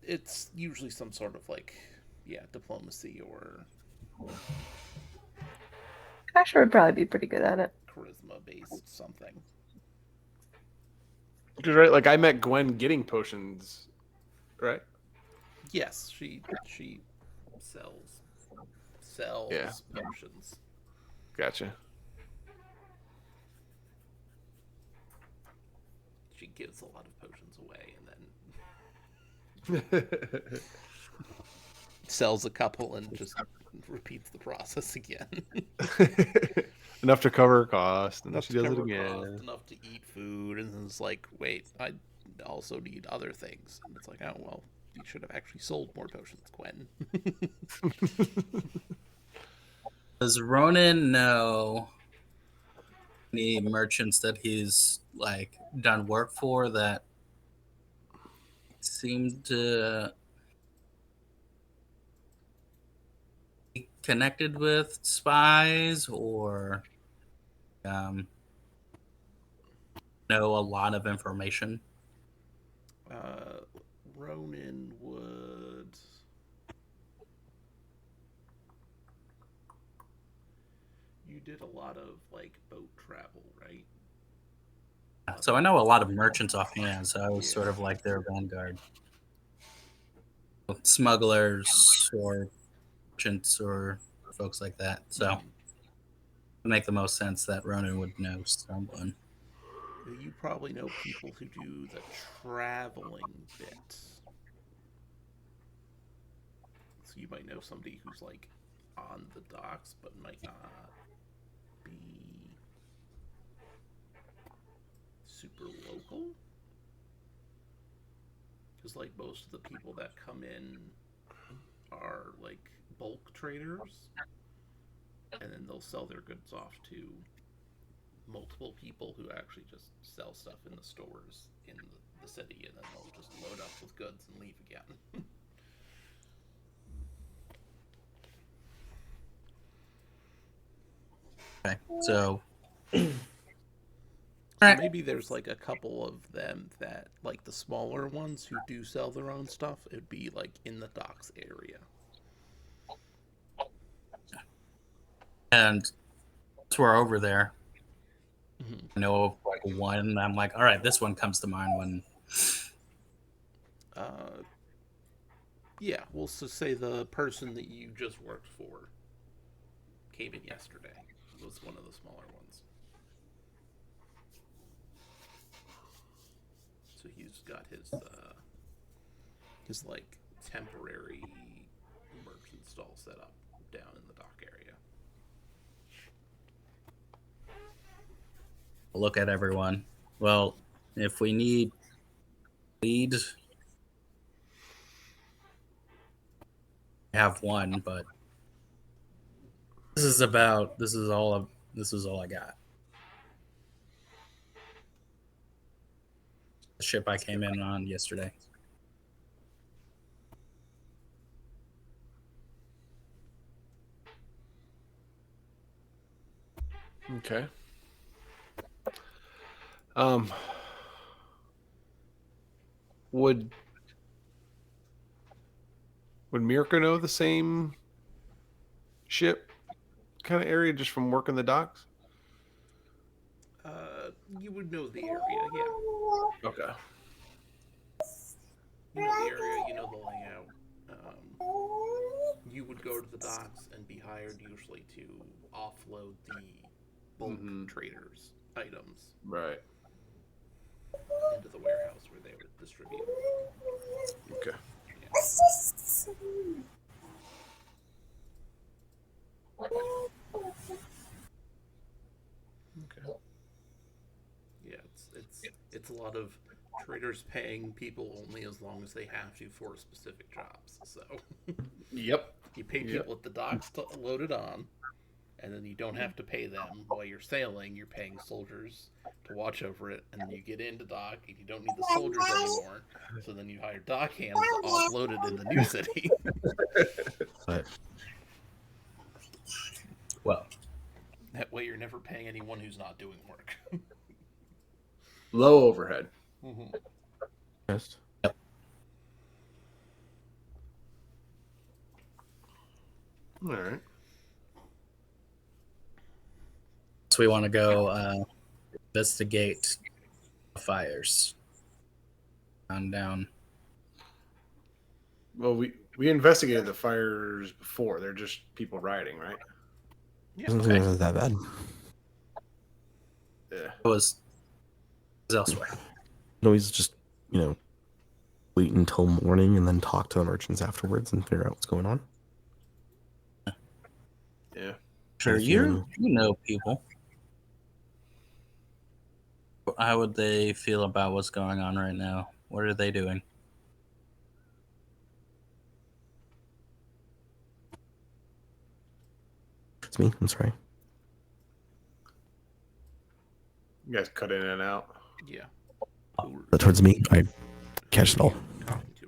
It's usually some sort of like, diplomacy or Asher would probably be pretty good at it. charisma-based something. Because, right, like I met Gwen getting potions, right? Yes, she sells Yeah. potions. Gotcha. She gives a lot of potions away and then sells a couple and just repeats the process again. Enough to cover her cost, and then Enough she to does it cover again. cost, enough to eat food, and then it's like, wait, also need other things. And it's like, oh, well, you should have actually sold more potions, Gwen. Does Ronan know any merchants that he's like done work for that seem to be connected with spies or know a lot of information? Ronan would. You did a lot of like boat travel, right? So I know a lot of merchants offhand, so I was Yeah. sort of like their vanguard. Smugglers or merchants or folks like that. So it would make the most sense that Ronan would know someone. You probably know people who do the traveling bit. So you might know somebody who's like on the docks but might not be super local. Because like most of the people that come in are like bulk traders, and then they'll sell their goods off to multiple people who actually just sell stuff in the stores in the city, and then they'll just load up with goods and leave again. Okay, so So maybe there's like a couple of them that, like the smaller ones who do sell their own stuff, it'd be like in the docks area. and once we're over there, Mm-hmm. I know of like one. I'm like, all right, this one comes to mind when. Yeah, we'll just say the person that you just worked for came in yesterday. Was one of the smaller ones. So he's got his like temporary merchant stall set up down in the dock area. Look at everyone. Well, if we need lead, I have one, but this is all I got. The ship I came in on yesterday. Okay. Would Mirka know the same ship kind of area just from working the docks? You would know the area, yeah. Okay. You know the area, you know the layout. You would go to the docks and be hired usually to offload the bulk traders' items Right. into the warehouse where they would distribute. Okay. Okay. Yeah, it's a lot of traders paying people only as long as they have to for specific jobs. So Yep. you pay people at the docks to load it on, and then you don't have to pay them while you're sailing. You're paying soldiers to watch over it, and then you get into dock and you don't need the soldiers anymore. So then you hire dock hands to offload it in the new city. But Well, That way you're never paying anyone who's not doing work. Low overhead. Mm-hmm. yes. All right. so we want to go investigate fires. Down. Well, we investigated the fires before. They're just people rioting, right? Yeah. Doesn't seem like that bad. Yeah. It was elsewhere. No, he's just, wait until morning and then talk to the merchants afterwards and figure out what's going on. Yeah. Sure, If you know people. how would they feel about what's going on right now? What are they doing? It's me. I'm sorry. You guys cut in and out. Yeah. Towards me. I catch it all. Talking to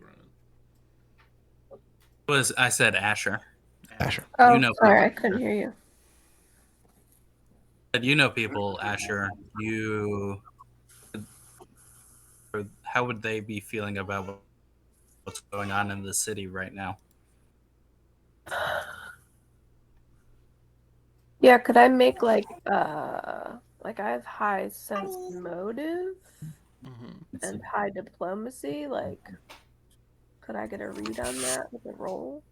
Ronan. I said Asher. Asher. Oh, You know sorry, I people. couldn't hear you. But you know people, Asher. How would they be feeling about what's going on in the city right now? Yeah, could I make like I have high sense motive Mm-hmm. and high diplomacy, like could I get a read on that with a roll?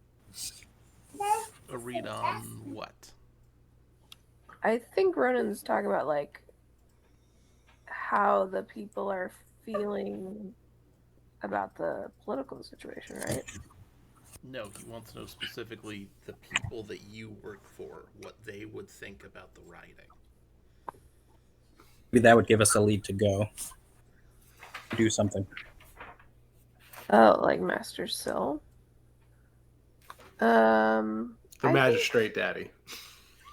A read on what? I think Ronan's talking about like how the people are feeling about the political situation, right? No, he wants to know specifically the people that you work for, what they would think about the writing. Maybe that would give us a lead to go do something. Oh, like Master Sill. The I magistrate daddy.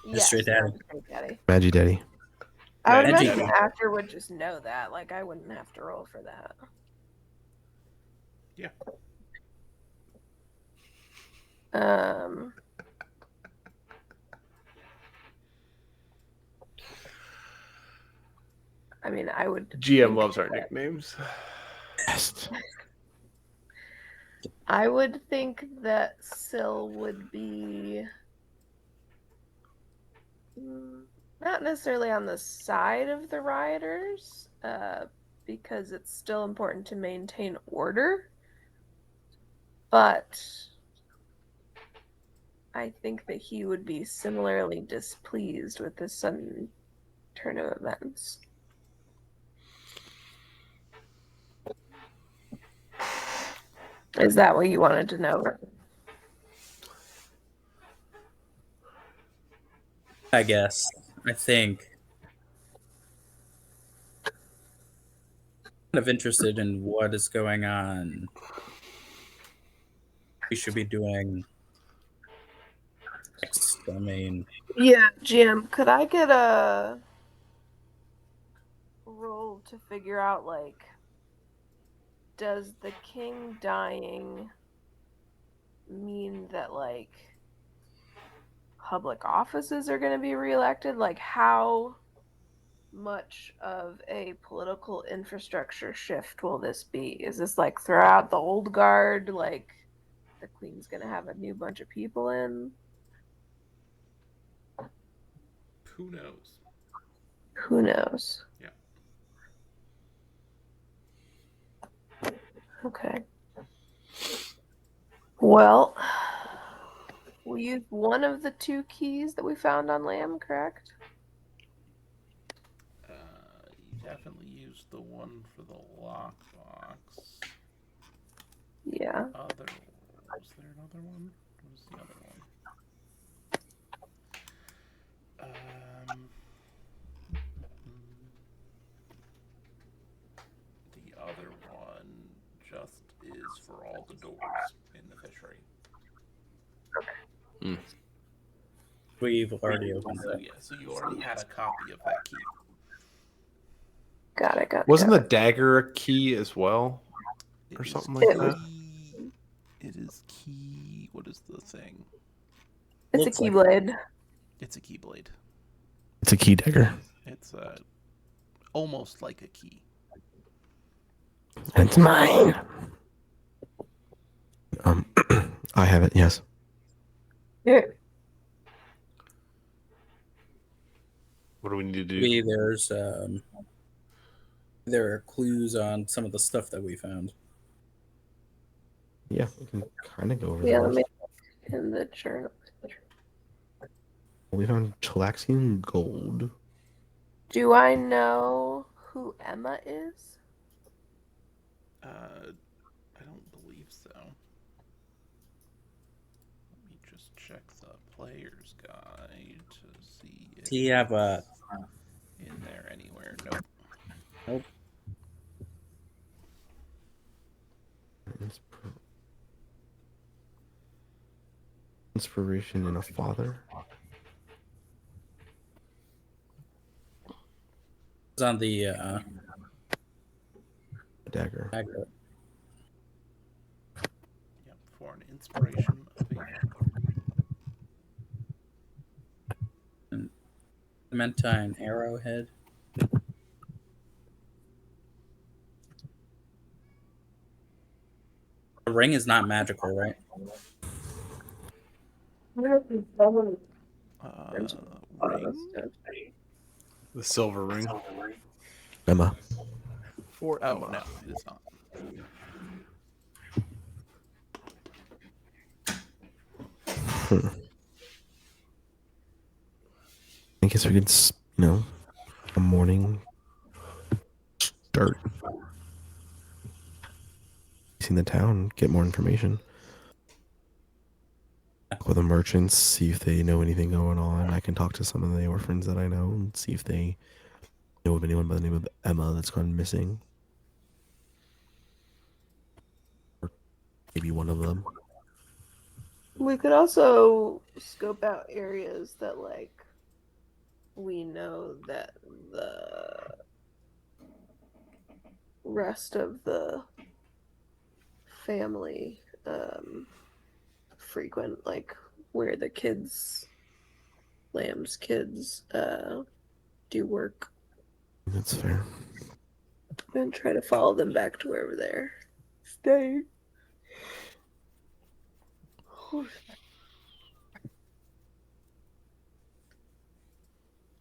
Magistrate yes, Daddy. Magistrate Daddy. Maggie Daddy. I would Magic. imagine Asher would just know that. Like I wouldn't have to roll for that. Yeah. I mean, I would. GM think loves our that- nicknames. Yes. I would think that Syl would be not necessarily on the side of the rioters, because it's still important to maintain order. But I think that he would be similarly displeased with the sudden turn of events. Is that what you wanted to know? I guess. I think. Kind of interested in what is going on. We should be doing next. I mean, Yeah, GM, could I get a roll to figure out, like, does the king dying mean that, like, public offices are going to be reelected? Like, how much of a political infrastructure shift will this be? Is this like throw out the old guard, like the queen's going to have a new bunch of people in? Who knows? Who knows? Yeah. Okay. Well, we used one of the two keys that we found on Lamb, correct? You definitely used the one for the lockbox. Yeah. Was there another one? What was the other one? The other one just is for all the doors in the fishery. we've already opened So it. yeah, so you already had a copy of that key. Got it. Wasn't the dagger a key as well? It Or is something like that? It is key. What is the thing? It's a Looks like- keyblade. It's a keyblade. It's a key dagger. It's almost like a key. It's mine. I have it, yes. Yeah. What do we need to do? Maybe there are clues on some of the stuff that we found. Yeah, we can kind of go over Yeah, that. let me look in the journal. We found Chilaxian gold. Do I know who Emma is? I don't believe so. Let me just check the player's guide to see if Do you have a? in there anywhere. Nope. Nope. Inspiration in a father. It's on the A dagger. dagger. Yep, for an inspiration of a father. Clementine arrowhead. The ring is not magical, right? Ring? The silver ring. Emma. For Oh, Emma. no, it is not. I guess we could, a morning start. See the town, get more information. With the merchants, see if they know anything going on. I can talk to some of the orphans that I know and see if they know of anyone by the name of Emma that's gone missing. Or maybe one of them. We could also scope out areas that, like, we know that the rest of the family frequent, like where the kids, Lamb's kids, do work, That's fair. and try to follow them back to wherever they're staying.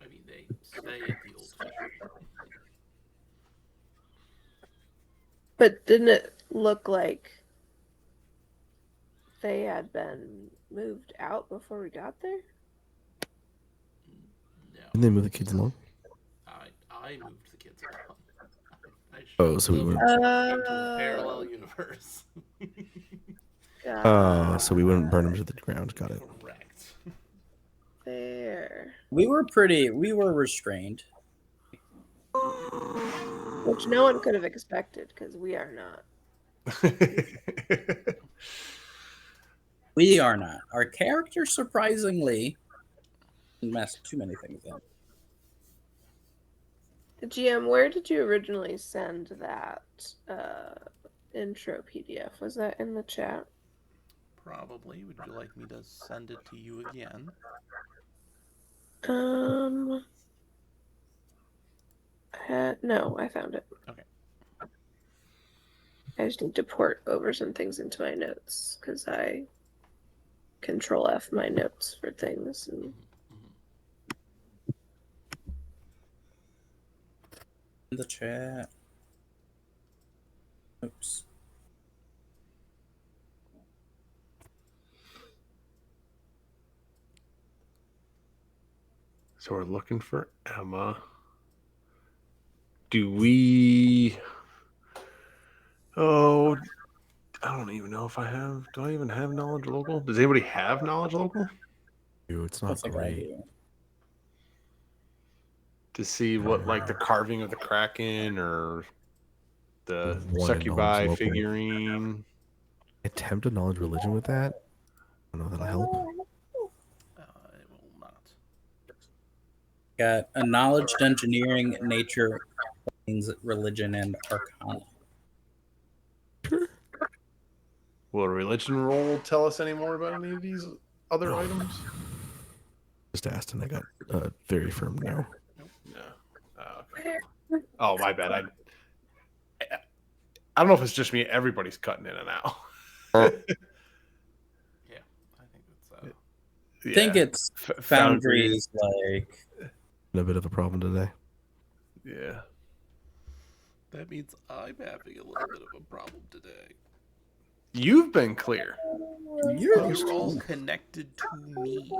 I mean, they stay at the Old Fish. But didn't it look like they had been moved out before we got there? No. Didn't they move the kids along? I moved the kids along. I Oh, so we shoved wouldn't. them into a parallel universe. So we wouldn't burn them to the ground. Got it. Correct. Fair. We were restrained. Which no one could have expected, because we are not. We are not. Our character surprisingly didn't mess too many things up. GM, where did you originally send that intro PDF? Was that in the chat? Probably. Would you like me to send it to you again? No, I found it. Okay. I just need to port over some things into my notes, because I Control F my notes for things. And In the chat. Oops. So we're looking for Emma. Do we? Oh, I don't even know if I have. Do I even have knowledge local? Does anybody have knowledge local? It's I not think I great. do. To see what, like, the carving of the Kraken or the One in succubi knowledge local. figurine. Attempt a knowledge religion with that. I don't know if that'll help. It will not. Got a knowledge, engineering, nature, religion, and arcana. Will a religion roll tell us any more about any of these other items? Just asked and I got a very firm no. No. Oh, okay. Oh, my bad. I don't know if it's just me. Everybody's cutting in and out. Yeah, I think that's. I think it's Foundry's like A bit of a problem today. Yeah. That means I'm having a little bit of a problem today. You've been clear. You're all connected to me.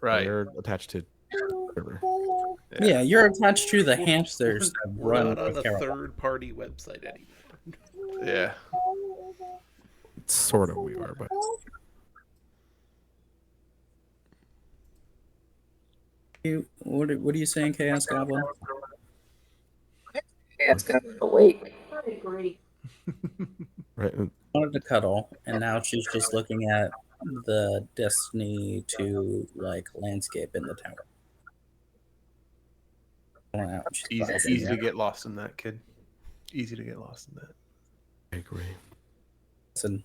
Right. They're attached to server. yeah, you're attached to the hamsters that We're run not on with a Carol. third-party website anymore. Yeah. Sort of we are, but What are you saying, Chaos Goblin? it's got awake. I agree. right. Wanted to cuddle, and now she's just looking at the Destiny 2 like landscape in the tower. I don't know. She's Easy, vibing, easy yeah. to get lost in that, kid. Easy to get lost in that. I agree. Listen,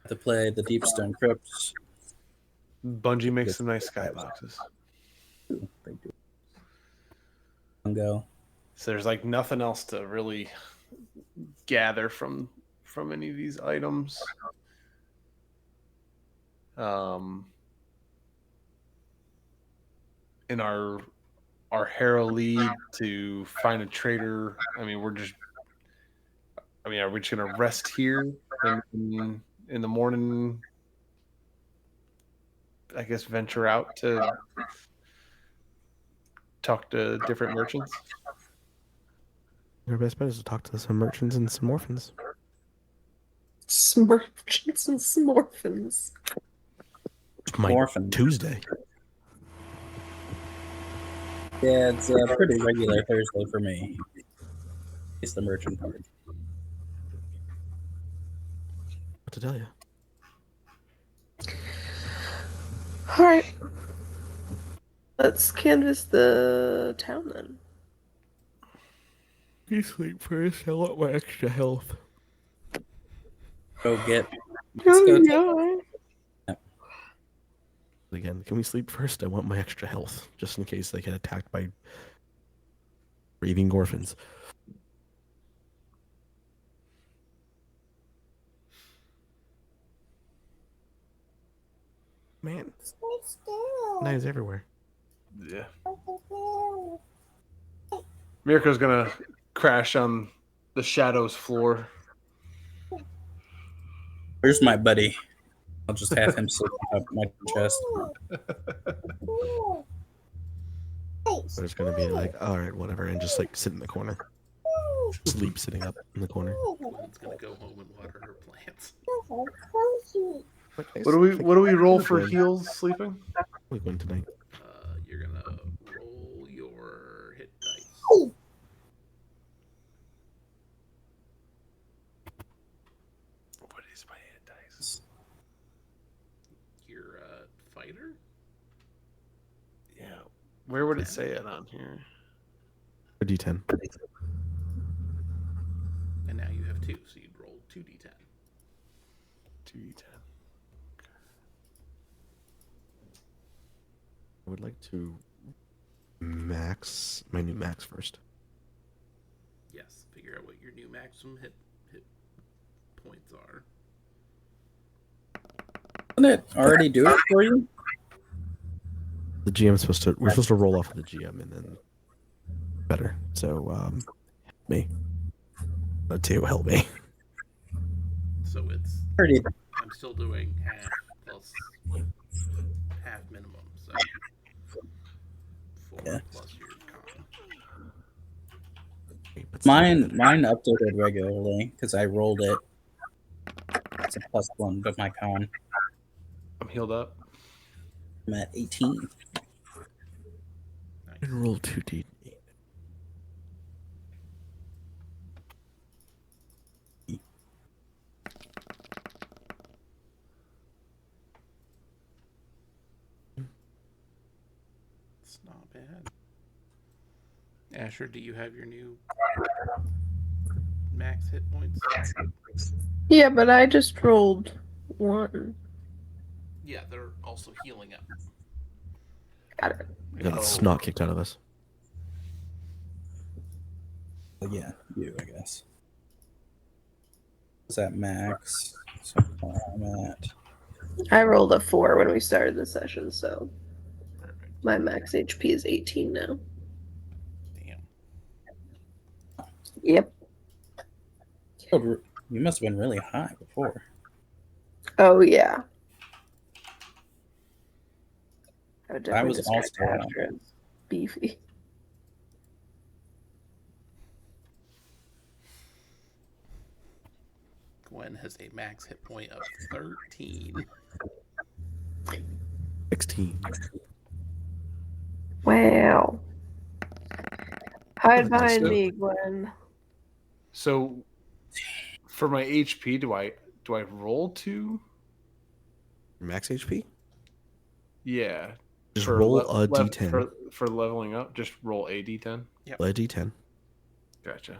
to play the Deepstone Crypts. Bungie makes some nice skyboxes. They do. Go. So there's like nothing else to really gather from any of these items. In our Hera lead to find a trader. I mean, are we just gonna rest here in the morning? I guess venture out to talk to different merchants. Your best bet is to talk to some merchants and some orphans. Merchants and smorphins. My Orphan. Tuesday. Yeah, it's a pretty regular Thursday for me. It's the merchant part. What to tell you? All right. Let's canvass the town then. You sleep first. I want my extra health. Go get. Let's go take. Again, can we sleep first? I want my extra health, just in case they get attacked by raving orphans. Man, knives everywhere. Yeah. Mirko's gonna crash on the shadows floor. Where's my buddy? I'll just have him sit up my chest. But it's gonna be like, all right, whatever, and just like sit in the corner, sleep sitting up in the corner. Gwen's gonna go home and water her plants. What do we roll for heals sleeping? We win tonight. You're gonna roll your hit dice. What is my hit dice? You're a fighter? Yeah. Where would it say it on here? A D10. And now you have 2, so you'd roll 2d10. 2d10. I would like to max my new max first. Yes, figure out what your new maximum hit points are. Doesn't it already do it for you? The GM's we're supposed to roll off of the GM and then better. So me. Two, help me. So it's Already. I'm still doing half plus half minimum, so 4 Yeah. plus your con. Mine updated regularly because I rolled it. It's a +1 with my con. I'm healed up. I'm at 18. I can roll 2d8. It's not bad. Asher, do you have your new max hit points? Yeah, but I just rolled 1. Yeah, they're also healing up. Got it. We got the snot kicked out of us. Yeah, you, I guess. Is that max? So I'm at. I rolled a 4 when we started the session, so Perfect. my max HP is 18 now. Damn. Yep. You must have been really high before. Oh yeah. I would I definitely was describe also Asher as beefy. Gwen has a max hit point of 13. 16. Wow. Hide behind So- me, Gwen. So for my HP, do I roll 2? Max HP? Yeah. Just roll a lev- d10. for leveling up, just roll a d10. Yep. A d10. Gotcha.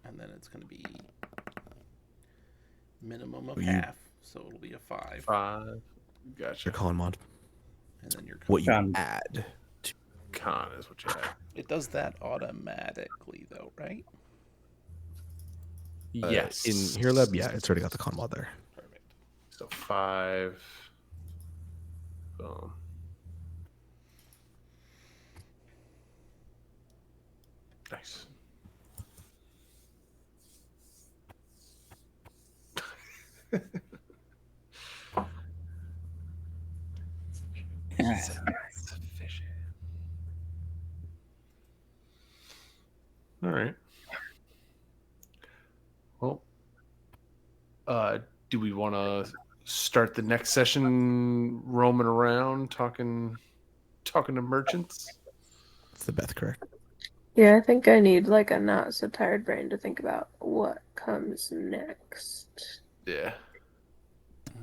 And then it's going to be minimum of You- half, so it'll be a 5. 5. Gotcha. Your con mod. And then your What you Con. add. Con is what you have. It does that automatically, though, right? Yes. In Hero Lab, yeah, it's already got the con mod there. Perfect. So 5. Boom. Nice. Sufficient. All right. Well, do we want to start the next session roaming around talking to merchants? It's the Beth, correct? Yeah, I think I need like a not so tired brain to think about what comes next. Yeah.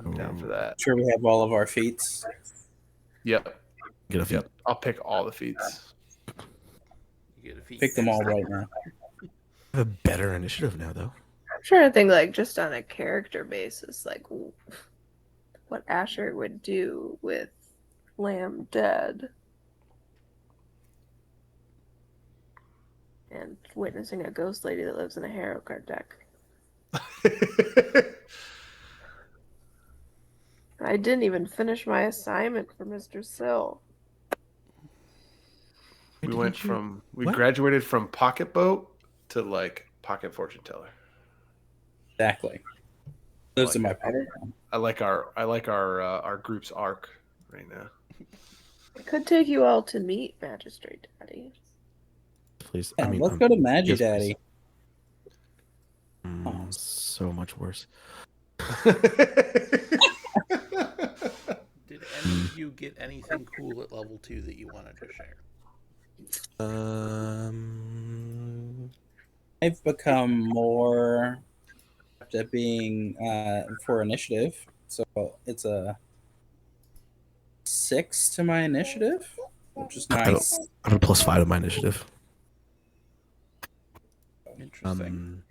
I'm down for that. Sure, we have all of our feats. Yep. Get a feat. Yep. I'll pick all the feats. You get a feat. Pick them all right now. I have a better initiative now, though. I'm trying to think like just on a character basis, like what Asher would do with Lamb dead and witnessing a ghost lady that lives in a hero card deck. I didn't even finish my assignment for Mr. Sill. We What? graduated from pocket boat to like pocket fortune teller. Exactly. Those are my Like problem. I like our group's arc right now. I could take you all to meet Magistrate Daddy. Please. Yeah, I mean, let's go to Magi yes, Daddy. please. So much worse. Did any of you get anything cool at level 2 that you wanted to share? I've become more apt at being for initiative, so it's a 6 to my initiative, which is I nice. have a +5 to my initiative. Interesting.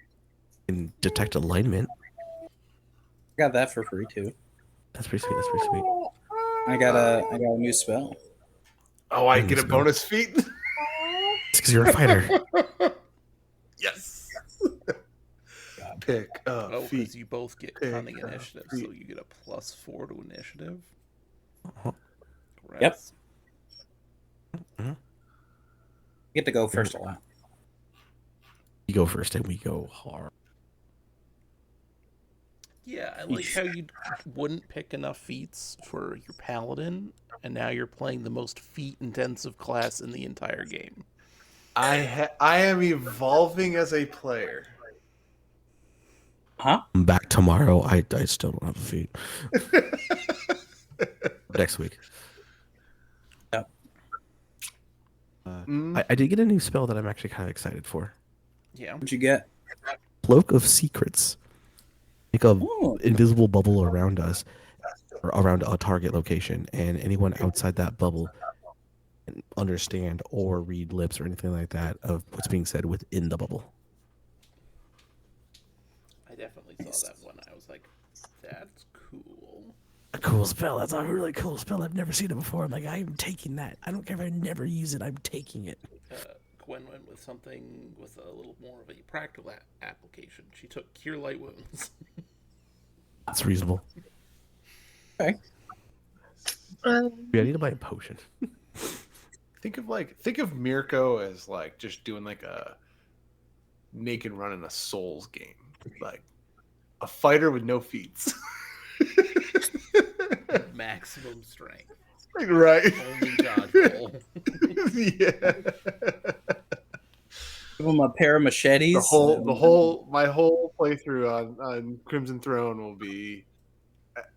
In detect alignment. I got that for free too. That's pretty sweet. That's pretty sweet. I got a new spell. Oh, I get a bonus feat. It's because you're a fighter. Yes. Pick a Oh, feat. because you both get Pick cunning a initiative, feat. so you get a +4 to initiative. Uh-huh. Yep. Congrats. I get to go first a lot. You go first, and we go hard. Yeah, I like how you wouldn't pick enough feats for your paladin, and now you're playing the most feat-intensive class in the entire game. I am evolving as a player. Huh? I'm back tomorrow. I still don't have a feat. Next week. Yep. I did get a new spell that I'm actually kind of excited for. Yeah. What'd you get? Cloak of Secrets. Make a Oh, invisible bubble around us, or around a target location, and anyone outside that bubble can understand or read lips or anything like that of what's being said within the bubble. I definitely saw that one. I was like, that's cool. A cool spell. That's a really cool spell. I've never seen it before. I'm like, I'm taking that. I don't care if I never use it. I'm taking it. Gwen went with something with a little more of a practical application. She took Cure Light Wounds. That's reasonable. okay. Yeah, I need to buy a potion. Think of Mirko as like just doing like a naked run in a Souls game, like a fighter with no feats. Maximum strength. Right. Only dodge roll. Yeah. Give them a pair of machetes. My whole playthrough on Crimson Throne will be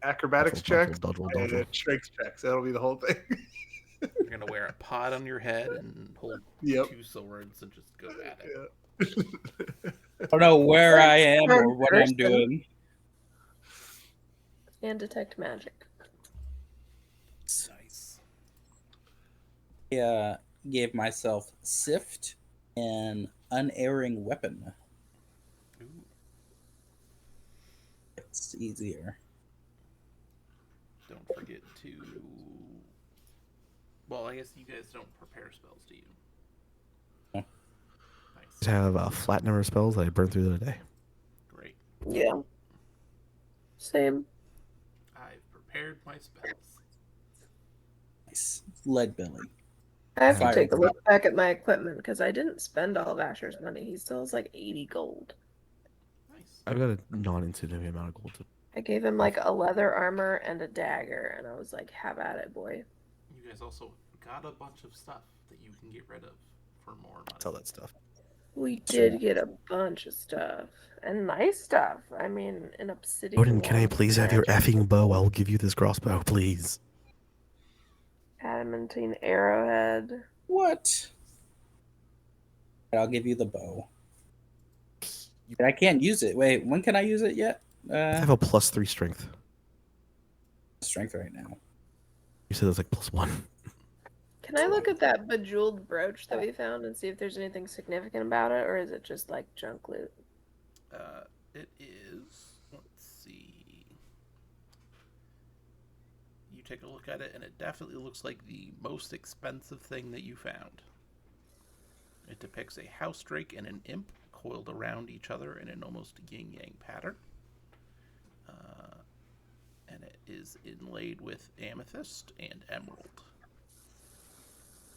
acrobatics checks Dodge roll. and strength checks. That'll be the whole thing. You're gonna wear a pot on your head and hold Yep. 2 swords and just go at it. Yeah. I don't know where I am or what I'm doing. And detect magic. Nice. I gave myself sift and unerring weapon. Ooh. It's easier. Don't forget to. Well, I guess you guys don't prepare spells, do you? No. Nice. Just have a flat number of spells that I burn through the day. Great. Yeah. Same. I've prepared my spells. Nice. Lead belly. I have to Fire. take a look back at my equipment because I didn't spend all of Asher's money. He still has like 80 gold. Nice. I've got a non-insignificant amount of gold to. I gave him like a leather armor and a dagger, and I was like, have at it, boy. You guys also got a bunch of stuff that you can get rid of for more money. Sell that stuff. We did get a bunch of stuff. And nice stuff. I mean, an obsidian. Jordan, can I wand, please have your magic effing bow? bow, I'll give you this crossbow, please. adamantine arrowhead. What? I'll give you the bow. I can't use it. Wait, when can I use it yet? I have a +3 strength. Strength right now. You said it was like +1. Can I look at that bejeweled brooch that we found and see if there's anything significant about it, or is it just like junk loot? It is. Let's see. You take a look at it, and it definitely looks like the most expensive thing that you found. It depicts a house drake and an imp coiled around each other in an almost yin-yang pattern. And it is inlaid with amethyst and emerald.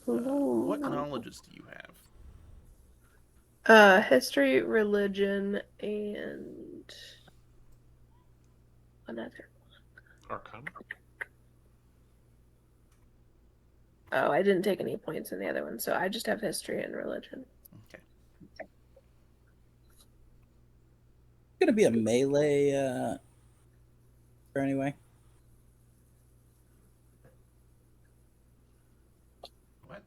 What knowledges do you have? History, religion, and another. Arcana. Oh, I didn't take any points in the other one, so I just have history and religion. Okay. It's gonna be a melee. Anyway. What?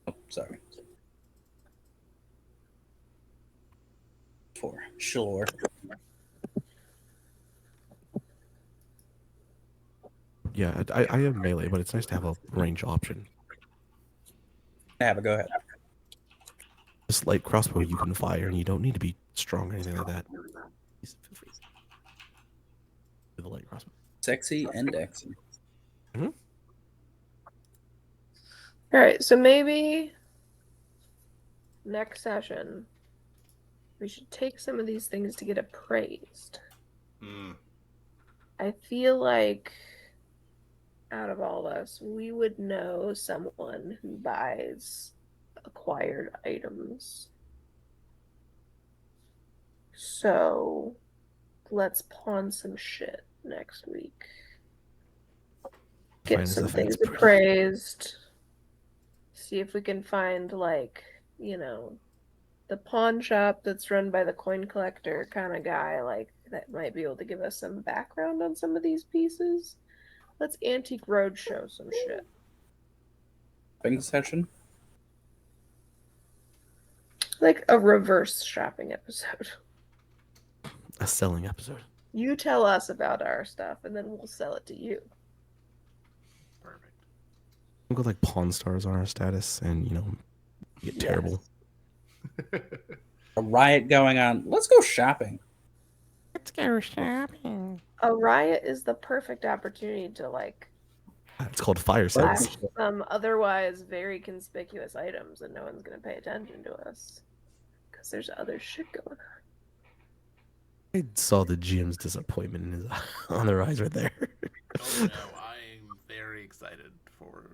Oh, sorry. For sure. Yeah, I have melee, but it's nice to have a range option. Yeah, but go ahead. This light crossbow you can fire, and you don't need to be strong or anything like that. Feel free. With the light crossbow. Sexy and Dexy. All right, so maybe next session we should take some of these things to get appraised. I feel like out of all of us, we would know someone who buys acquired items. So let's pawn some shit next week. Get Finest some offense things appraised. See if we can find, like, you know, the pawn shop that's run by the coin collector kind of guy, like, that might be able to give us some background on some of these pieces. Let's Antique Roadshow some shit. Shopping session? Like a reverse shopping episode. A selling episode. You tell us about our stuff, and then we'll sell it to you. Perfect. We'll go like Pawn Stars on our status, and get terrible. A riot going on. Let's go shopping. Let's go shopping. A riot is the perfect opportunity to, like, It's called fire sales. flash some otherwise very conspicuous items, and no one's going to pay attention to us. Because there's other shit going on. I saw the GM's disappointment in his on their eyes right there. Oh no, I'm very excited for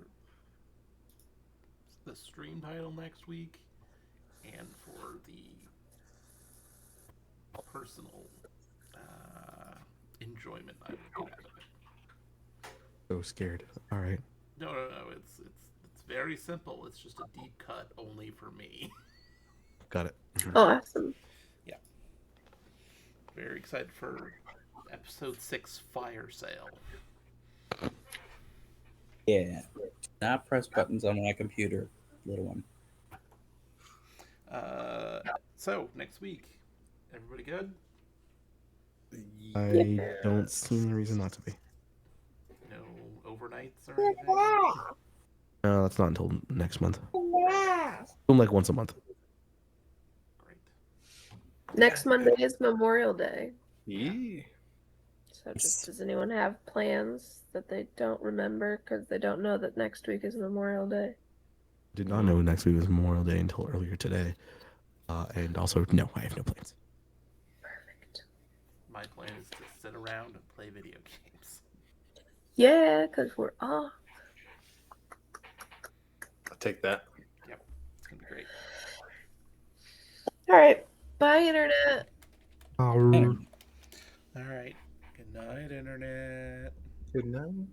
the stream title next week and for the personal enjoyment I will get out of it. So scared. All right. No, it's very simple. It's just a deep cut only for me. Got it. Awesome. Yeah. Very excited for episode 6 fire sale. Yeah. Not press buttons on my computer, little one. So next week, everybody good? I don't see any reason not to be. No overnights or anything? No, that's not until next month. Like once a month. Great. Next Monday is Memorial Day. Yeah. So just does anyone have plans that they don't remember because they don't know that next week is Memorial Day? Did not know next week was Memorial Day until earlier today. And also, no, I have no plans. Perfect. My plan is to sit around and play video games. Yeah, because we're off. I'll take that. Yep, it's gonna be great. All right. Bye, Internet. All right. Good night, internet. Good night.